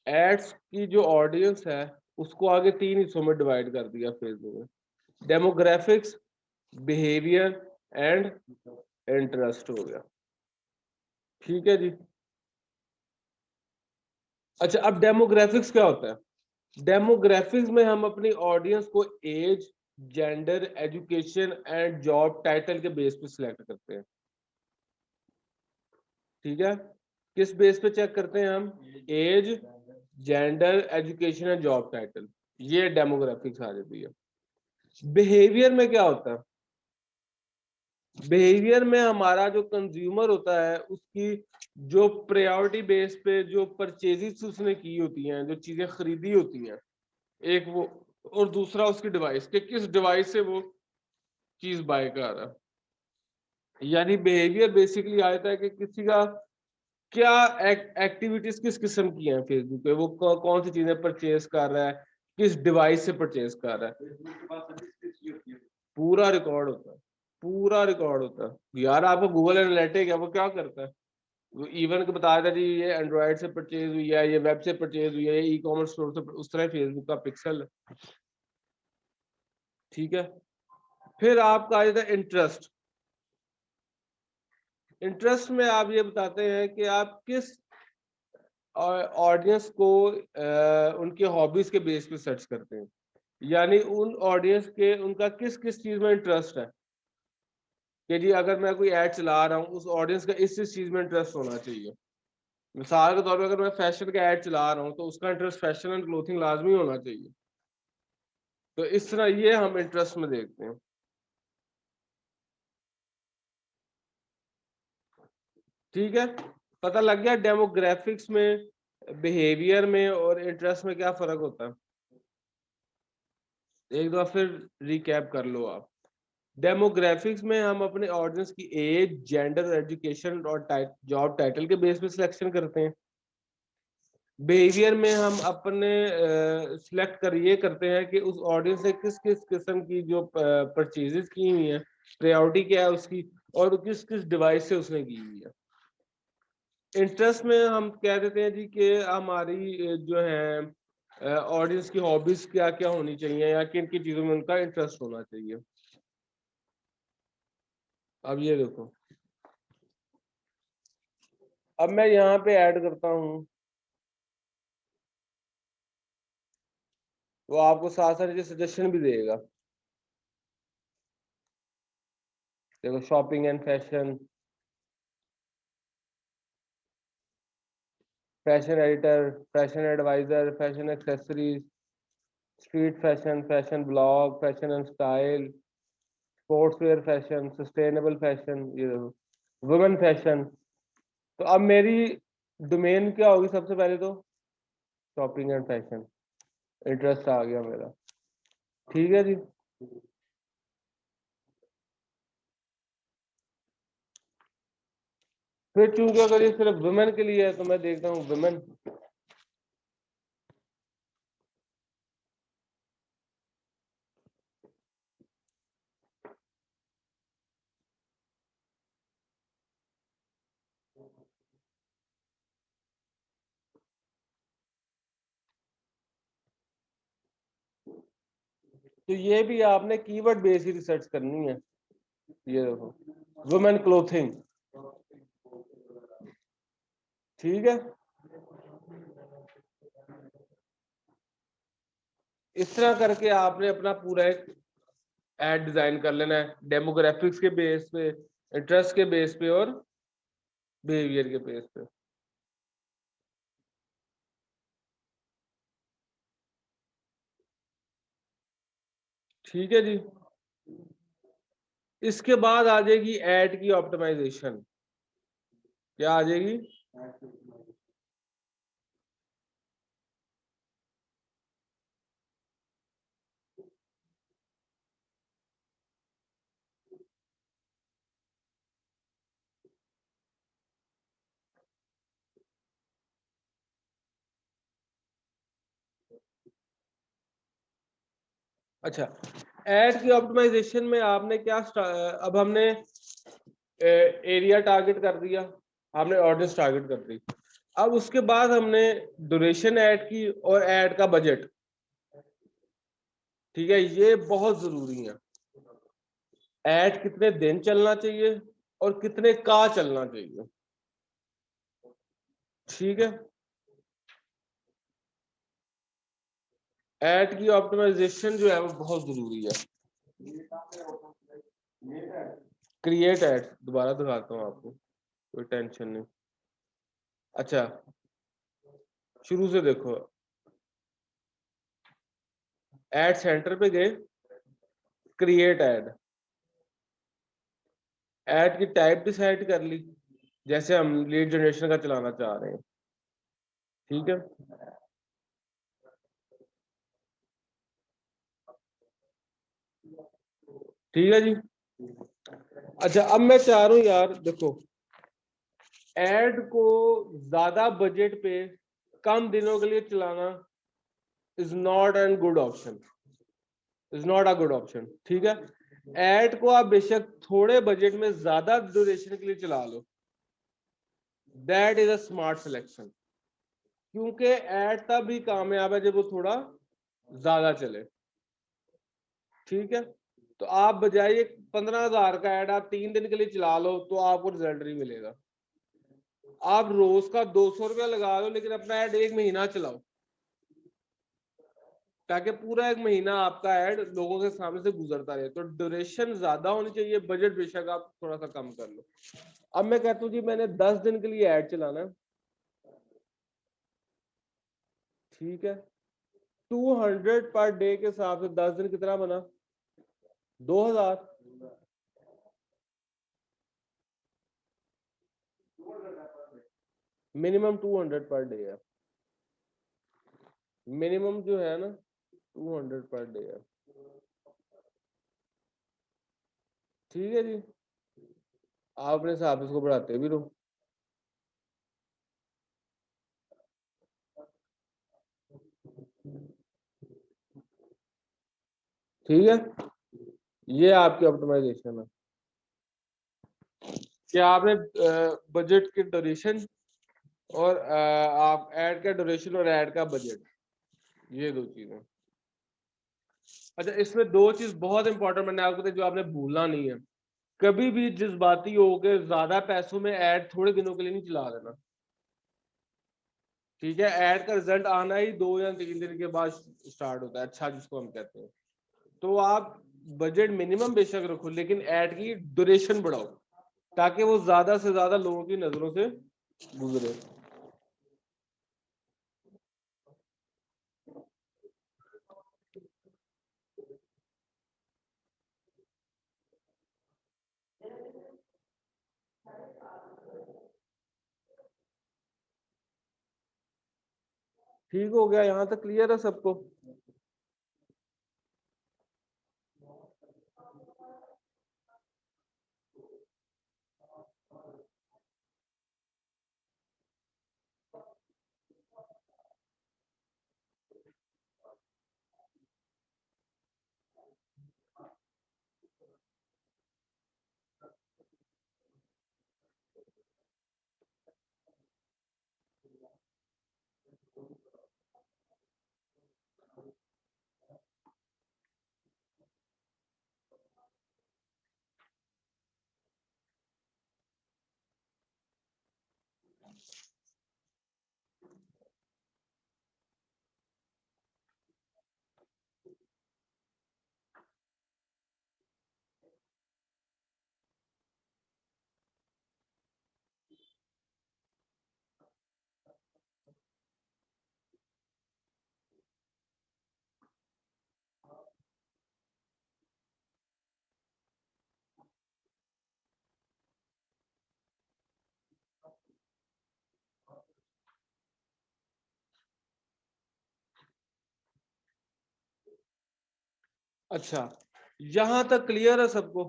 एड्स की जो ऑडियंस है उसको आगे 3 हिस्सों में डिवाइड कर दिया फेसबुक ने, डेमोग्राफिक्स, बिहेवियर एंड इंटरेस्ट हो गया। ठीक है जी। अच्छा, अब डेमोग्राफिक्स क्या होता है? डेमोग्राफिक्स में हम अपनी ऑडियंस को age, gender, education and job title के बेस पे सिलेक्ट करते हैं। ठीक है, किस बेस पे चेक करते हैं हम? Age, gender, education and job title, ये डेमोग्राफिक्स आ जाती है। बिहेवियर में क्या होता है? बिहेवियर में हमारा जो कंज्यूमर होता है उसकी जो प्रायोरिटी बेस पे जो परचेजेस उसने की होती हैं, जो चीजें खरीदी होती हैं, एक वो, और दूसरा उसकी डिवाइस के किस डिवाइस से वो चीज बाय कर रहा है। यानी बिहेवियर बेसिकली आता है कि किसी का क्या एक्टिविटीज किस किस्म की हैं फेसबुक पे, वो कौन सी चीजें परचेज कर रहा है, किस डिवाइस से परचेज कर रहा है। फेसबुक के पास सभी चीज होती है। पूरा रिकॉर्ड होता है, पूरा रिकॉर्ड होता है यार। आपको गूगल एनालिटिक है, वो क्या करता है? वो इवन को बताया था जी ये एंड्रॉइड से परचेज हुई है, ये वेब से परचेज हुई है, ये ई कॉमर्स स्टोर से, उस तरह फेसबुक का पिक्सल है। ठीक है, फिर आपका आ जाता है इंटरेस्ट। इंटरेस्ट में आप ये बताते हैं कि आप किस ऑडियंस को उनके हॉबीज के बेस पे सर्च करते हैं, यानी उन ऑडियंस के उनका किस किस चीज में इंटरेस्ट है। कि जी अगर मैं कोई ऐड चला रहा हूँ उस ऑडियंस का इस चीज में इंटरेस्ट होना चाहिए। मिसाल के तौर पर अगर मैं फैशन का ऐड चला रहा हूँ तो उसका इंटरेस्ट फैशन एंड क्लोथिंग लाजमी होना चाहिए। तो इस तरह ये हम इंटरेस्ट में देखते हैं। ठीक है, पता लग गया डेमोग्राफिक्स में, बिहेवियर में और इंटरेस्ट में क्या फर्क होता है। एक दफा फिर रिकैप कर लो आप। डेमोग्राफिक्स में हम अपने ऑडियंस की एज, जेंडर, एजुकेशन और जॉब टाइटल के बेस पे सिलेक्शन करते हैं। बिहेवियर में हम अपने सिलेक्ट कर ये करते हैं कि उस ऑडियंस ने किस किस किस्म की जो परचेजेस की हुई है, प्रायोरिटी क्या है उसकी, और किस किस डिवाइस से उसने की हुई है। इंटरेस्ट में हम कह देते हैं जी कि हमारी जो है ऑडियंस की हॉबीज क्या क्या होनी चाहिए या किन किन चीजों में उनका इंटरेस्ट होना चाहिए। अब ये देखो, अब मैं यहाँ पे ऐड करता हूँ वो आपको साथ साथ ये सजेशन भी देगा। देखो, shopping and fashion, fashion editor, fashion adviser, fashion accessories, street fashion, fashion blog, fashion and style, sportswear fashion, sustainable fashion, ये देखो वुमेन फैशन। तो अब मेरी डोमेन क्या होगी? सबसे पहले तो शॉपिंग एंड फैशन, इंटरेस्ट आ गया मेरा। ठीक है जी। फिर चूंकि अगर ये सिर्फ वुमेन के लिए है तो मैं देखता हूँ वुमेन। तो ये भी आपने कीवर्ड बेस ही रिसर्च करनी है। ये देखो, वुमेन क्लोथिंग। ठीक है, इस तरह करके आपने अपना पूरा एक एड डिजाइन कर लेना है, डेमोग्राफिक्स के बेस पे, इंटरेस्ट के बेस पे और बिहेवियर के बेस पे। ठीक है जी। इसके बाद आ जाएगी एड की ऑप्टिमाइजेशन। क्या आ जाएगी? अच्छा, एड की ऑप्टिमाइजेशन में आपने क्या अब हमने एरिया टारगेट कर दिया, हमने ऑडियंस टारगेट कर दी। अब उसके बाद हमने ड्यूरेशन ऐड की और ऐड का बजट। ठीक है, ये बहुत जरूरी है। ऐड कितने दिन चलना चाहिए और कितने का चलना चाहिए। ठीक है, ऐड की ऑप्टिमाइजेशन जो है वो बहुत जरूरी है। क्रिएट ऐड दोबारा दिखाता हूँ आपको, कोई टेंशन नहीं। अच्छा, शुरू से देखो, ऐड सेंटर पे गए, क्रिएट ऐड, ऐड की टाइप डिसाइड कर ली, जैसे हम लीड जनरेशन का चलाना चाह रहे हैं। ठीक है, ठीक है जी। अच्छा, अब मैं चाह रहा हूँ यार, देखो ऐड को ज्यादा बजट पे कम दिनों के लिए चलाना is not an good option, is not a good option. ठीक है, ऐड को आप बेशक थोड़े बजट में ज्यादा ड्यूरेशन के लिए चला लो, that is a smart selection. क्योंकि ऐड तब भी कामयाब है जब वो थोड़ा ज्यादा चले। ठीक है, तो आप बजाय 15,000 का ऐड आप 3 दिन के लिए चला लो तो आपको रिजल्ट नहीं मिलेगा। आप रोज का 200 रुपया लगा लो लेकिन अपना ऐड 1 महीना चलाओ, ताकि पूरा एक महीना आपका ऐड लोगों के सामने से गुजरता रहे। तो ड्यूरेशन ज्यादा होनी चाहिए, बजट बेशक आप थोड़ा सा कम कर लो। अब मैं कहता हूँ जी मैंने 10 दिन के लिए ऐड चलाना है, ठीक है, 200 पर डे के हिसाब से 10 दिन कितना बना, 2000। मिनिमम 200 पर डे है, मिनिमम जो है ना 200 पर डे है, ठीक है जी। आप अपने हिसाब से इसको बढ़ाते भी रहो। ठीक है, ये आपकी ऑप्टिमाइजेशन है कि आपने बजट की ड्यूरेशन और आप ऐड का ड्यूरेशन और ऐड का बजट, ये दो चीजें। अच्छा, इसमें दो चीज बहुत इंपॉर्टेंट मैंने आपको बताई जो आपने भूलना नहीं है। कभी भी जज्बाती हो के ज्यादा पैसों में ऐड थोड़े दिनों के लिए नहीं चला देना, ठीक है। ऐड का रिजल्ट आना ही 2 या 3 दिन के बाद स्टार्ट होता है, अच्छा जिसको हम कहते हैं। तो आप बजट मिनिमम बेशक रखो, लेकिन ऐड की ड्यूरेशन बढ़ाओ ताकि वो ज्यादा से ज्यादा लोगों की नजरों से गुजरे। ठीक हो गया, यहाँ तक क्लियर है सबको? अच्छा, यहां तक क्लियर है सबको?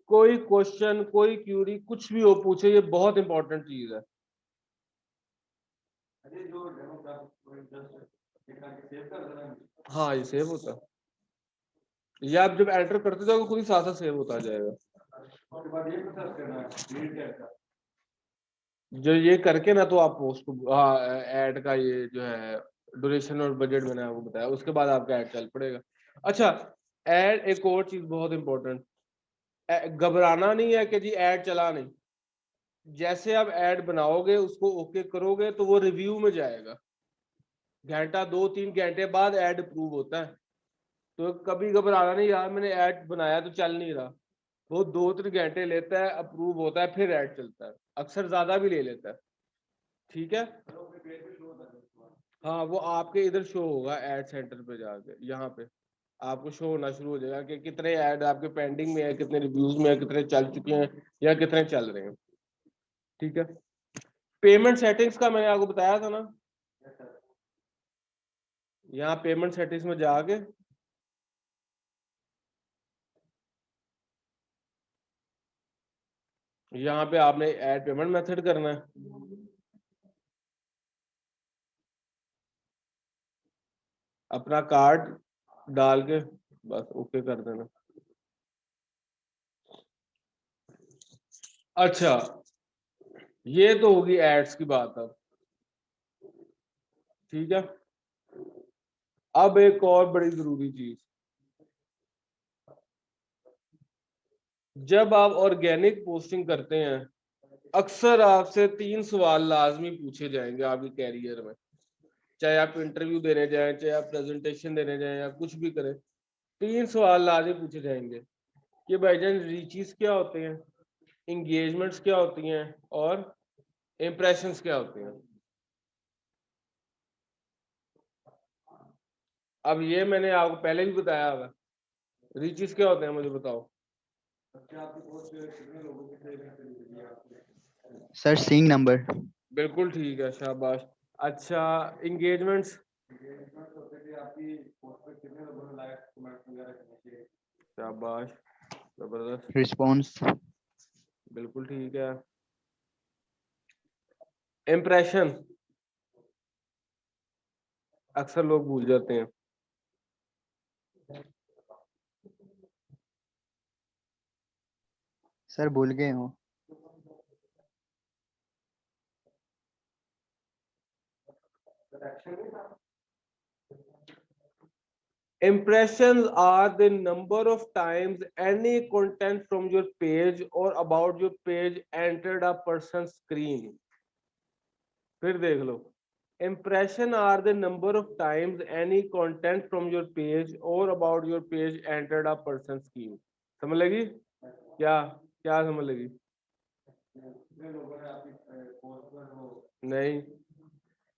कोई क्वेश्चन, कोई क्यूरी, कुछ भी हो पूछे, ये बहुत इंपॉर्टेंट चीज है। अरे जो डेमोग्राफिक सेव कर देना, हाँ, ये सेव होता है, ये आप जब एंटर करते जाओगे खुद ही साथ साथ सेव होता जाएगा। उसके बाद ये प्रोसेस करना है क्रिएट टैग का। जो ये करके ना तो आप पोस्ट ऐड का ये जो है ड्यूरेशन और बजट मैंने आपको बताया, उसके बाद आपका ऐड चल पड़ेगा। अच्छा, ऐड एक और चीज बहुत इंपॉर्टेंट, घबराना नहीं है कि जी ऐड चला नहीं। जैसे आप ऐड बनाओगे उसको ओके करोगे तो वो रिव्यू में जाएगा, घंटा 2-3 घंटे बाद ऐड अप्रूव होता है। तो कभी घबराना नहीं, यार मैंने ऐड बनाया तो चल नहीं रहा, वो 2-3 घंटे लेता है, अप्रूव होता है, फिर ऐड चलता है, अक्सर ज्यादा भी ले लेता है, ठीक है। हाँ, वो आपके इधर शो होगा ऐड सेंटर पे जाके, यहाँ पे आपको शो होना शुरू हो जाएगा कि कितने ऐड आपके पेंडिंग में है, कितने रिव्यूज में है, कितने चल चुके हैं या कितने चल रहे हैं, ठीक है। पेमेंट सेटिंग्स का मैंने आपको बताया था ना, यहाँ पेमेंट सेटिंग्स में जाके यहाँ पे आपने ऐड पेमेंट मेथड करना है, अपना कार्ड डाल के बस ओके कर देना। अच्छा, ये तो होगी एड्स की बात अब, ठीक है। अब एक और बड़ी जरूरी चीज, जब आप ऑर्गेनिक पोस्टिंग करते हैं अक्सर आपसे 3 सवाल लाजमी पूछे जाएंगे आपके कैरियर में। चाहे आप इंटरव्यू देने जाएं, चाहे आप प्रेजेंटेशन देने जाएं या कुछ भी करें, 3 सवाल लाजमी पूछे जाएंगे कि भाईजान रीचेस क्या होते हैं, इंगेजमेंट्स क्या होती हैं और इंप्रेशंस क्या होते हैं। अब ये मैंने आपको पहले भी बताया होगा, रीचेस क्या होते हैं मुझे बताओ। Sir seeing number. बिल्कुल ठीक है, शाबाश। अच्छा, इंगेजमेंट्स। शाबाश, जबरदस्त, रिस्पॉन्स। बिल्कुल ठीक है। इम्प्रेशन अक्सर लोग भूल जाते हैं। सर भूल गए हो। Impressions are the number of times any content from your page or about your page entered a person's screen. फिर देख लो, impression are the number of times any content from your page or about your page entered a person's screen. समझ लगी क्या? क्या समझ लगी? नहीं,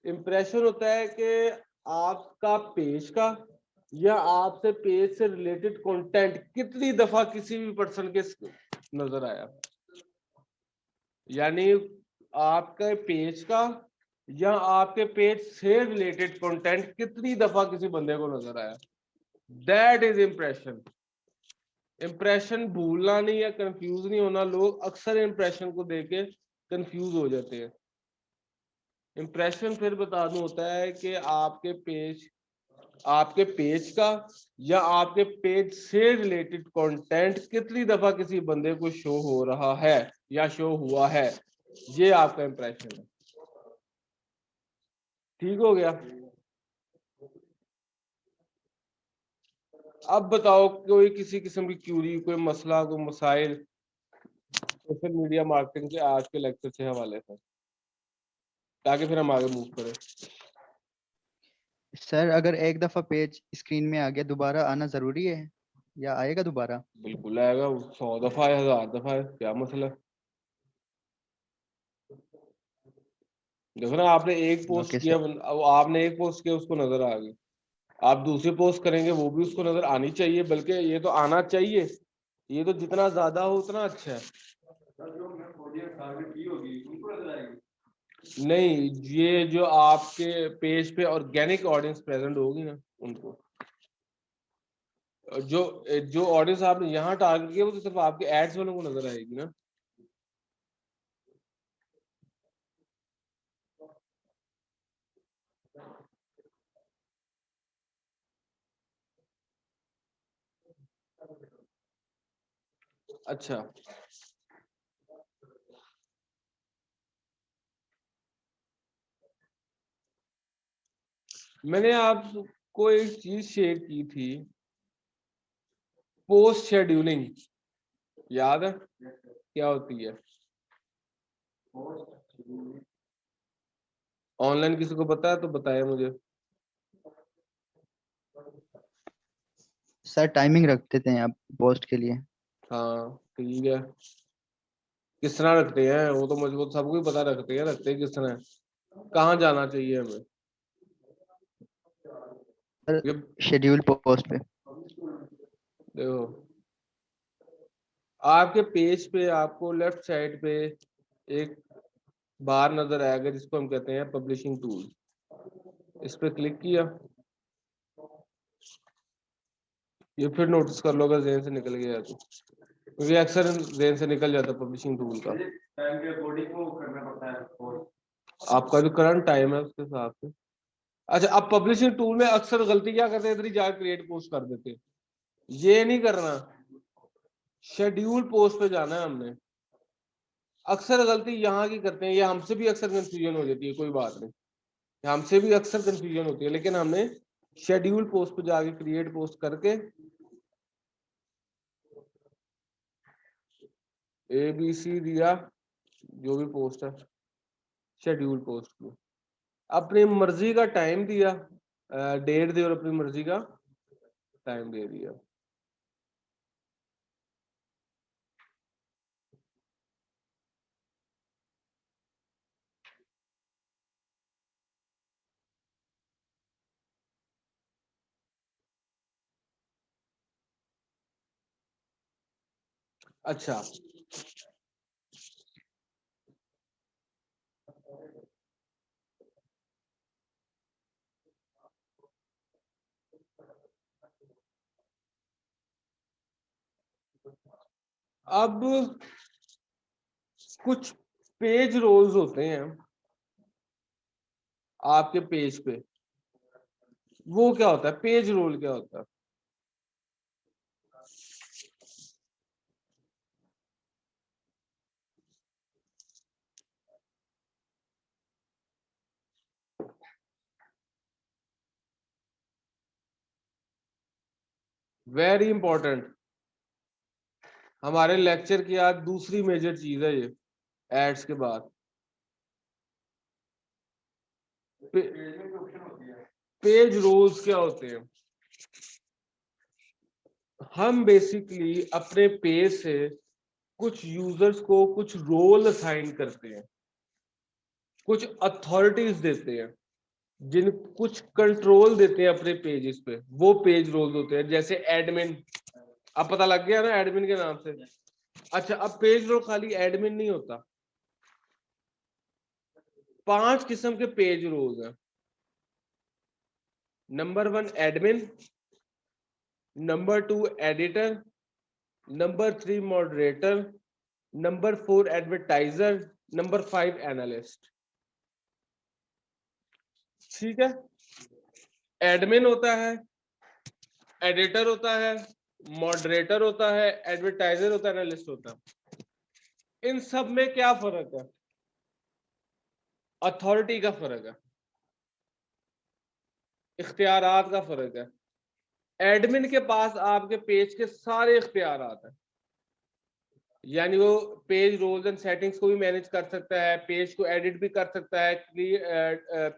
impression होता है कि आपका पेज का या आपसे पेज से रिलेटेड कंटेंट कितनी दफा किसी भी पर्सन के नजर आया, यानी आपके पेज का या आपके पेज से रिलेटेड कंटेंट कितनी दफा किसी बंदे को नजर आया, दैट इज इम्प्रेशन। इम्प्रेशन भूलना नहीं या कंफ्यूज नहीं होना, लोग अक्सर इम्प्रेशन को देख के कंफ्यूज हो जाते हैं। इम्प्रेशन फिर बता दूं होता है कि आपके पेज का या आपके पेज से रिलेटेड कंटेंट कितनी दफा किसी बंदे को शो हो रहा है या शो हुआ है, ये आपका इम्प्रेशन है। ठीक हो गया? अब बताओ कोई किसी किस्म की क्यूरी, कोई मसला, कोई मसाइल सोशल मीडिया मार्केटिंग के आज के लेक्चर से हवाले से, ताकि फिर हम आगे मूव करें। सर अगर एक दफा पेज स्क्रीन में आ गया दोबारा आना जरूरी है या आएगा दोबारा? बिल्कुल आएगा, 100 दफा है, 1000 दफा है, क्या मसला है। देखो ना, आपने एक पोस्ट ओके किया, सर। आपने एक पोस्ट किया उसको नजर आ गई, आप दूसरी पोस्ट करेंगे वो भी उसको नजर आनी चाहिए, बल्कि ये तो आना चाहिए, ये तो जितना ज्यादा हो उतना अच्छा है। नहीं, ये जो आपके पेज पे ऑर्गेनिक ऑडियंस प्रेजेंट होगी ना, उनको, जो जो ऑडियंस आपने यहाँ टारगेट किया वो तो सिर्फ आपके एड्स वालों को नजर आएगी ना। अच्छा, मैंने आपको एक चीज शेयर की थी, पोस्ट शेड्यूलिंग, याद है क्या होती है? ऑनलाइन किसी को पता है तो बताए मुझे। सर टाइमिंग रख देते हैं आप पोस्ट के लिए। हाँ ठीक है, किस तरह रखते हैं वो तो मुझे को सबको ही पता, रखते हैं किस तरह, कहाँ जाना चाहिए हमें। सर ये शेड्यूल पोस्ट पे। देखो, आपके पेज पे आपको लेफ्ट साइड पे एक बार नजर आएगा जिसको हम कहते हैं पब्लिशिंग टूल, इस पे क्लिक किया, ये फिर नोटिस कर लो अगर जेन से निकल गया तो, क्योंकि अक्सर जेन से निकल जाता है पब्लिशिंग टूल का। टाइम के अकॉर्डिंग वो करना पड़ता है और आपका जो करंट टाइम है उसके हिसाब से। अच्छा, अब पब्लिशिंग टूल में अक्सर गलती क्या करते हैं, इधर ही जाकर क्रिएट पोस्ट कर देते हैं, ये नहीं करना, शेड्यूल पोस्ट पे जाना है हमने। अक्सर गलती यहाँ की करते हैं, ये हमसे भी अक्सर कंफ्यूजन हो जाती है, कोई बात नहीं, हमसे भी अक्सर कंफ्यूजन होती है, लेकिन हमने शेड्यूल पोस्ट पे जाके क्रिएट पोस्ट करके ABC दिया, जो भी पोस्ट है शेड्यूल पोस्ट में, अपनी मर्जी का टाइम दिया, डेट दी और अपनी मर्जी का टाइम दे दिया। अच्छा, अब कुछ पेज रोल्स होते हैं आपके पेज पे, वो क्या होता है, पेज रोल क्या होता है? वेरी इंपॉर्टेंट, हमारे लेक्चर की आज दूसरी मेजर चीज है ये, एड्स के बाद। पेज रोल्स क्या होते हैं? हम बेसिकली अपने पेज से कुछ यूजर्स को कुछ रोल असाइन करते हैं, कुछ अथॉरिटीज देते हैं, जिन कुछ कंट्रोल देते हैं अपने पेजेस पे, वो पेज रोल्स होते हैं। जैसे एडमिन, अब पता लग गया ना एडमिन के नाम से। अच्छा, अब पेज रोल खाली एडमिन नहीं होता, 5 किस्म के पेज रोल्स हैं। Number 1 admin, number 2 editor, number 3 moderator, number 4 advertiser, number 5 analyst. ठीक है, एडमिन होता है, एडिटर होता है, मॉडरेटर होता है, एडवर्टाइजर होता है, एनालिस्ट होता है। इन सब में क्या फर्क है? अथॉरिटी का फर्क है, इख्तियारात का फर्क है। एडमिन के पास आपके पेज के सारे इख्तियारात हैं, यानी वो पेज रोल्स एंड सेटिंग्स को भी मैनेज कर सकता है, पेज को एडिट भी कर सकता है,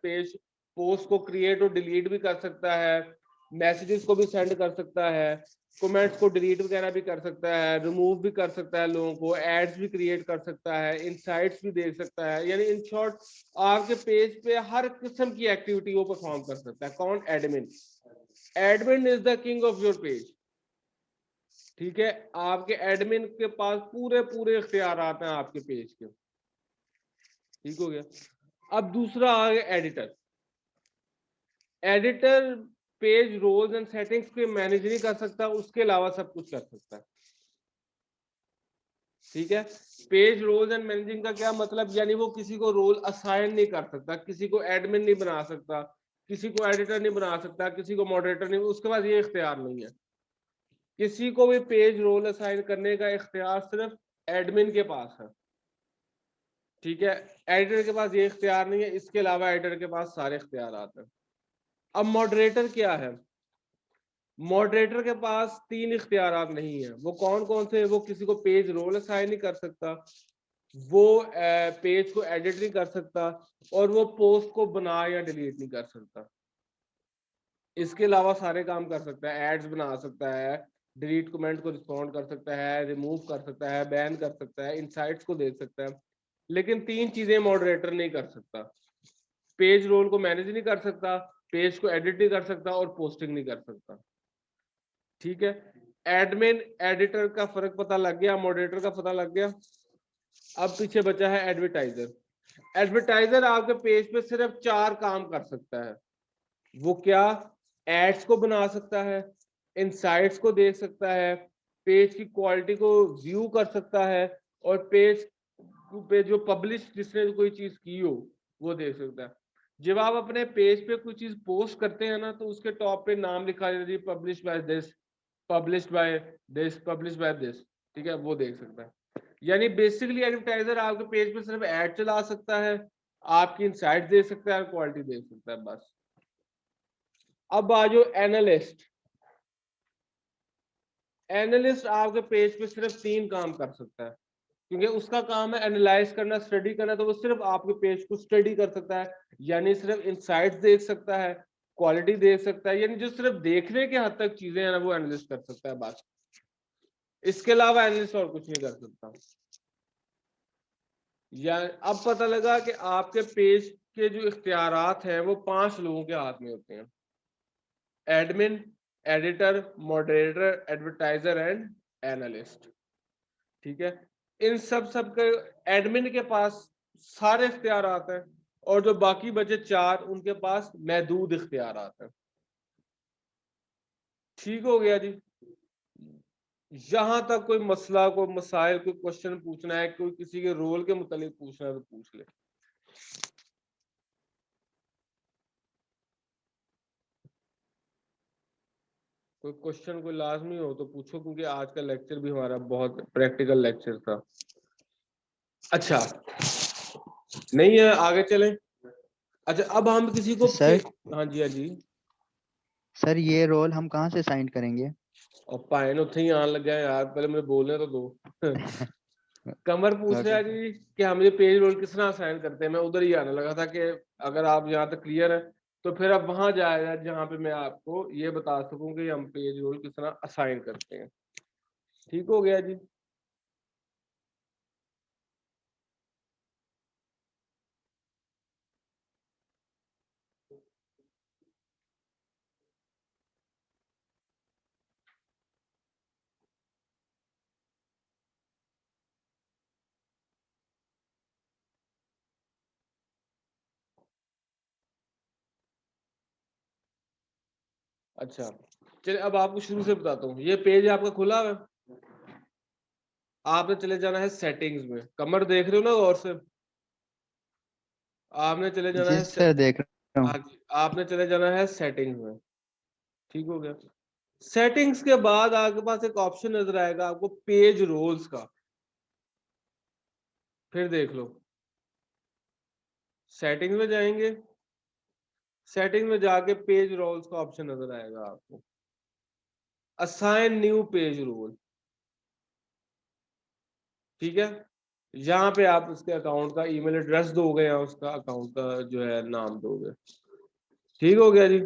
पेज पोस्ट को क्रिएट और डिलीट भी कर सकता है, मैसेजेस को भी सेंड कर सकता है, कमेंट्स को डिलीट वगैरह भी कर सकता है, रिमूव भी कर सकता है लोगों को, एड्स भी क्रिएट कर सकता है, इनसाइट्स भी देख सकता है। यानी इन शॉर्ट आपके पेज पे हर किस्म की एक्टिविटी वो परफॉर्म कर सकता है। कौन? Admin. Admin is the king of your page. ठीक है, आपके एडमिन के पास पूरे पूरे इख्तियारात हैं आपके पेज के। ठीक हो गया। अब दूसरा आ गया editor. Editor page roles and settings के मैनेज नहीं कर सकता, उसके अलावा सब कुछ कर सकता है। ठीक है, पेज रोल्स एंड मैनेजिंग का क्या मतलब? यानी वो किसी को रोल असाइन नहीं कर सकता, किसी को एडमिन नहीं बना सकता, किसी को एडिटर नहीं बना सकता, किसी को मॉडरेटर नहीं, उसके पास ये इख्तियार नहीं है। किसी को भी पेज रोल असाइन करने का इख्तियार सिर्फ एडमिन के पास है। ठीक है, एडिटर के पास ये इख्तियार नहीं है, इसके अलावा एडिटर के पास सारे इख्तियार आते हैं। अब मॉडरेटर क्या है? मॉडरेटर के पास 3 इख्तियारात नहीं है। वो कौन कौन से? वो किसी को पेज रोल असाइन नहीं कर सकता, वो पेज को एडिट नहीं कर सकता, और वो पोस्ट को बना या डिलीट नहीं कर सकता। इसके अलावा सारे काम कर सकता है, एड्स बना सकता है, डिलीट कमेंट को रिस्पॉन्ड कर सकता है, रिमूव कर सकता है, बैन कर सकता है, इनसाइट्स को देख सकता है। लेकिन 3 चीजें मॉडरेटर नहीं कर सकता, पेज रोल को मैनेज नहीं कर सकता, पेज को एडिट नहीं कर सकता, और पोस्टिंग नहीं कर सकता। ठीक है, एडमिन एडिटर का फर्क पता लग गया, मॉडरेटर का पता लग गया। अब पीछे बचा है एडवर्टाइजर। एडवर्टाइजर आपके पेज पे सिर्फ 4 काम कर सकता है। वो क्या? एड्स को बना सकता है, इनसाइट्स को देख सकता है, पेज की क्वालिटी को व्यू कर सकता है, और पेज पे जो पब्लिश जिसने कोई चीज की हो वो देख सकता है। जब आप अपने पेज पे कोई चीज पोस्ट करते हैं ना, तो उसके टॉप पे नाम लिखा जाता है, publish by this, published by this, published by this. ठीक है, वो देख सकता है। यानी बेसिकली एडवर्टाइजर आपके पेज पे सिर्फ एड चला सकता है, आपकी इनसाइट देख सकता है, क्वालिटी देख सकता है, बस। अब आ जाओ एनालिस्ट। एनालिस्ट आपके पेज पे सिर्फ 3 काम कर सकता है। क्योंकि उसका काम है एनालाइज करना, स्टडी करना, तो वो सिर्फ आपके पेज को स्टडी कर सकता है, यानी सिर्फ इनसाइट्स देख सकता है, क्वालिटी देख सकता है, यानी जो सिर्फ देखने के हद तक चीजें हैं ना वो एनालिस्ट कर सकता है बस। इसके अलावा एनालिस्ट और कुछ नहीं कर सकता। या अब पता लगा कि आपके पेज के जो इख्तियारात हैं वो 5 लोगों के हाथ में होते हैं, admin, editor, moderator, advertiser and analyst. ठीक है, इन सब के एडमिन के पास सारे इख्तियारात हैं और जो बाकी बचे 4 उनके पास महदूद इख्तियारात हैं। ठीक हो गया जी। यहां तक कोई मसला, कोई मसाइल, कोई क्वेश्चन पूछना है, कोई किसी के रोल के मुतालिक पूछना है तो पूछ ले। कोई क्वेश्चन कोई लाजमी हो तो पूछो, क्योंकि आज का लेक्चर भी हमारा बहुत प्रैक्टिकल लेक्चर था। अच्छा नहीं है, आगे चलें। अच्छा अब हम किसी को सर हाँ जी, हाँ जी। सर ये रोल हम कहाँ से साइन करेंगे? और पाइन उत्थे ही आन लगा है यार, पहले मुझे बोलने तो दो। कमर पूछ रहा है जी कि हम ये पेज रोल किस तरह असाइन करते हैं। मैं उधर ही आने लगा था कि अगर आप यहाँ तक क्लियर है तो फिर अब वहां जाएगा जहाँ पे मैं आपको ये बता सकूं कि हम पेज रोल किस तरह असाइन करते हैं। ठीक हो गया जी। अच्छा चलिए अब आपको शुरू से बताता हूँ। ये पेज आपका खुला है, आपने चले जाना है सेटिंग्स में। कमर देख रहे हो ना गौर से? आपने चले जाना जी है सर देख रहा हूँ। हाँ जी, आपने चले जाना है सेटिंग्स में। ठीक हो गया। सेटिंग्स के बाद आपके पास एक ऑप्शन नजर आएगा आपको पेज रोल्स का। फिर देख लो, सेटिंग्स में जाएंगे, सेटिंग में जाके पेज रोल्स का ऑप्शन नजर आएगा आपको, असाइन न्यू पेज रोल। ठीक है, यहाँ पे आप उसके अकाउंट का ईमेल एड्रेस दोगे या उसका अकाउंट का जो है नाम दोगे। ठीक हो गया जी।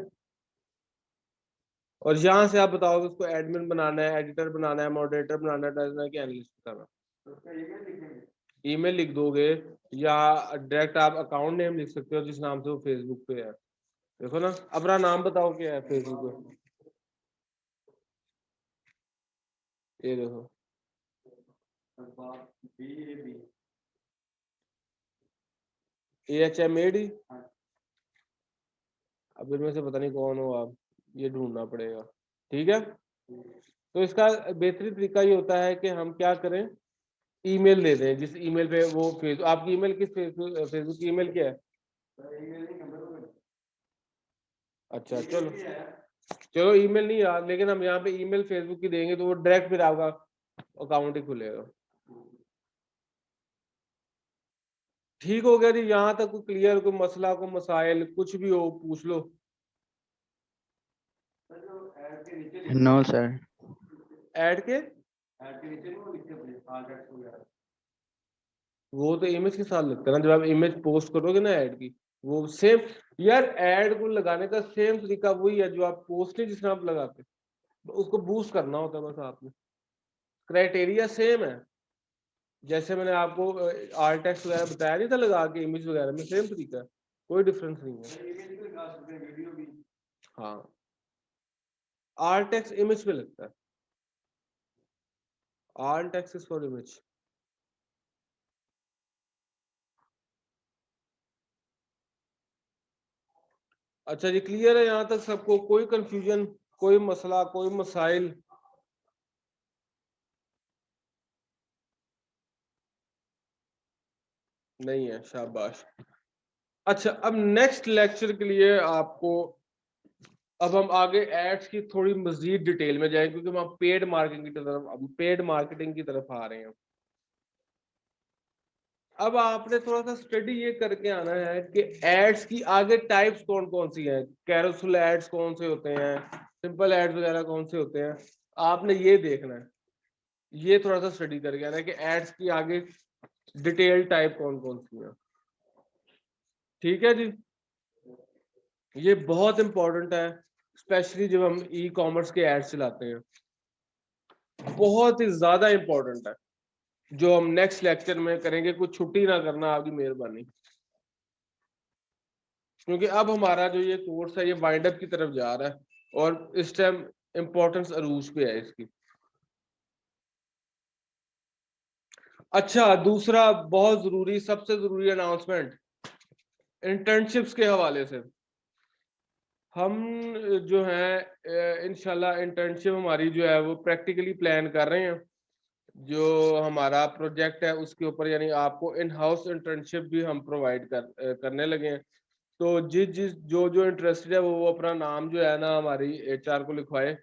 और यहाँ से आप बताओगे उसको एडमिन बनाना है, एडिटर बनाना है, मॉडरेटर बनाना है कि एनालिस्ट बनाना। ईमेल लिख दोगे या डायरेक्ट आप अकाउंट नेम लिख सकते हो जिस नाम से वो फेसबुक पे है। देखो ना, अपना नाम बताओ क्या है फेसबुक पे। ये देखो AHMAD। अब इनमें से पता नहीं कौन हो आप, ये ढूंढना पड़ेगा। ठीक है, तो इसका बेहतरीन तरीका ये होता है कि हम क्या करें, ईमेल दे दें जिस ईमेल पे वो आपकी ईमेल किस फेसबुक की ईमेल क्या है? अच्छा चलो, चलो ईमेल नहीं याद, लेकिन हम यहाँ पे ईमेल फेसबुक की देंगे तो वो डायरेक्ट फिर आपका अकाउंट ही खुलेगा। ठीक हो गया जी। यहाँ तक कोई क्लियर, कोई मसला, कोई मसाइल कुछ भी हो पूछ लो। No sir. ऐड के वो तो इमेज के साथ लगता है ना, जब आप इमेज पोस्ट करोगे ना ऐड की, वो सेम यार, ऐड को लगाने का सेम तरीका वही है जो आप पोस्ट नहीं जिसमें आप लगाते, उसको बूस्ट करना होता है बस आपने। क्राइटेरिया सेम है, जैसे मैंने आपको आर्ट टेक्स्ट वगैरह बताया नहीं था लगा के इमेज वगैरह में, सेम तरीका है, कोई डिफरेंस नहीं है। हाँ, आर्ट टेक्स्ट इमेज पे लगता है, art text is for image. अच्छा जी, क्लियर है यहाँ तक सबको? कोई कंफ्यूजन, कोई मसला, कोई मसाइल? नहीं है, शाबाश। अच्छा अब नेक्स्ट लेक्चर के लिए आपको, अब हम आगे एड्स की थोड़ी मजीद डिटेल में जाएं क्योंकि हम पेड मार्केटिंग की तरफ आ रहे हैं। अब आपने थोड़ा सा स्टडी ये करके आना है कि एड्स की आगे टाइप्स कौन कौन सी हैं, कैरोसेल एड्स कौन से होते हैं, सिंपल एड्स वगैरह कौन से होते हैं, आपने ये देखना है। ये थोड़ा सा स्टडी करके आना है कि एड्स की आगे डिटेल टाइप कौन कौन सी है। ठीक है जी, ये बहुत इंपॉर्टेंट है, स्पेशली जब हम ई कॉमर्स के एड्स चलाते हैं, बहुत ही ज्यादा इंपॉर्टेंट है, जो हम नेक्स्ट लेक्चर में करेंगे। कुछ छुट्टी ना करना, आपकी मेहरबानी, क्योंकि अब हमारा जो ये कोर्स है ये वाइंड अप की तरफ जा रहा है और इस टाइम इंपॉर्टेंस अरूज पे है इसकी। अच्छा, दूसरा बहुत जरूरी, सबसे जरूरी अनाउंसमेंट इंटर्नशिप्स के हवाले से। हम जो है इंशाल्लाह इंटर्नशिप हमारी जो है वो प्रैक्टिकली प्लान कर रहे हैं। जो हमारा प्रोजेक्ट है उसके ऊपर, यानी आपको इन हाउस इंटर्नशिप भी हम प्रोवाइड करने लगे हैं। तो जिस जो इंटरेस्टेड है वो अपना नाम जो है ना हमारी एचआर को लिखवाए,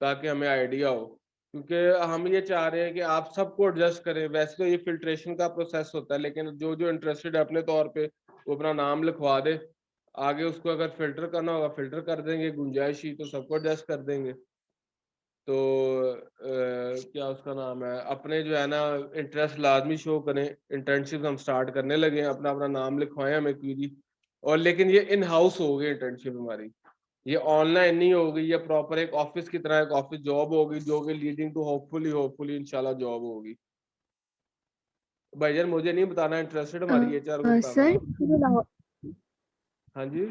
ताकि हमें आइडिया हो, क्योंकि हम ये चाह रहे हैं कि आप सबको एडजस्ट करें। वैसे तो ये फिल्ट्रेशन का प्रोसेस होता है, लेकिन जो इंटरेस्टेड है अपने तौर पे वो अपना नाम लिखवा दे। आगे उसको अगर फिल्टर करना होगा फिल्टर कर देंगे, गुंजाइश ही तो सबको एडजस्ट कर देंगे। तो क्या उसका नाम है, अपने जो है ना इंटरेस्ट लाजमी शो करें। इंटर्नशिप हम स्टार्ट करने लगे हैं, अपना अपना नाम लिखवाएं हमें क्यूरी। और लेकिन ये इन हाउस होगी इंटर्नशिप हमारी, ये ऑनलाइन नहीं होगी, ये प्रॉपर एक ऑफिस की तरह एक ऑफिस जॉब होगी, जो कि लीडिंग टू होपफुली इंशाल्लाह जॉब होगी। भाईजान मुझे नहीं बताना, इंटरेस्टेड हमारी एचआर को बताना सर आप। हाँ जी,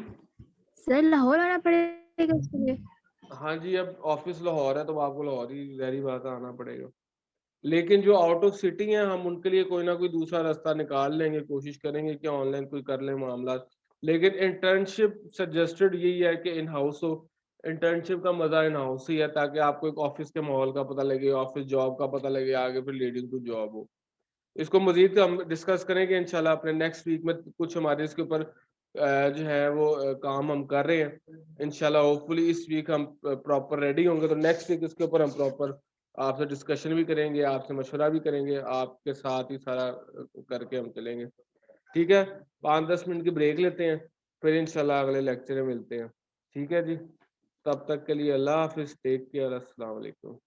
सर लाहौर आना पड़ेगा इसके लिए? हाँ जी, अब ऑफिस लाहौर है तो आपको लाहौर ही जहरी बात है, आना पड़ेगा। लेकिन जो आउट ऑफ सिटी हैं हम उनके लिए कोई ना कोई दूसरा रास्ता निकाल लेंगे, कोशिश करेंगे कि ऑनलाइन कोई कर ले मामला। लेकिन इंटर्नशिप सजेस्टेड यही है कि इन हाउस हो। इंटर्नशिप का मजा इन हाउस ही है, ताकि आपको एक ऑफिस के माहौल का पता लगे, ऑफिस जॉब का पता लगे, आगे फिर लीडिंग टू जॉब हो। इसको मजीद हम डिस्कस करेंगे इंशाल्लाह अपने नेक्स्ट वीक में। कुछ हमारे इसके ऊपर जो है वो काम हम कर रहे हैं इंशाल्लाह। होपफुली इस वीक हम प्रॉपर रेडी होंगे, तो नेक्स्ट वीक इसके ऊपर हम प्रॉपर आपसे डिस्कशन भी करेंगे, आपसे मशवरा भी करेंगे, आपके साथ ही सारा करके हम चलेंगे। ठीक है, 5-10 मिनट की ब्रेक लेते हैं, फिर इंशाल्लाह अगले लेक्चर में मिलते हैं। ठीक है जी, तब तक के लिए अल्लाह हाफिज, टेक केयर, अस्सलाम वालेकुम।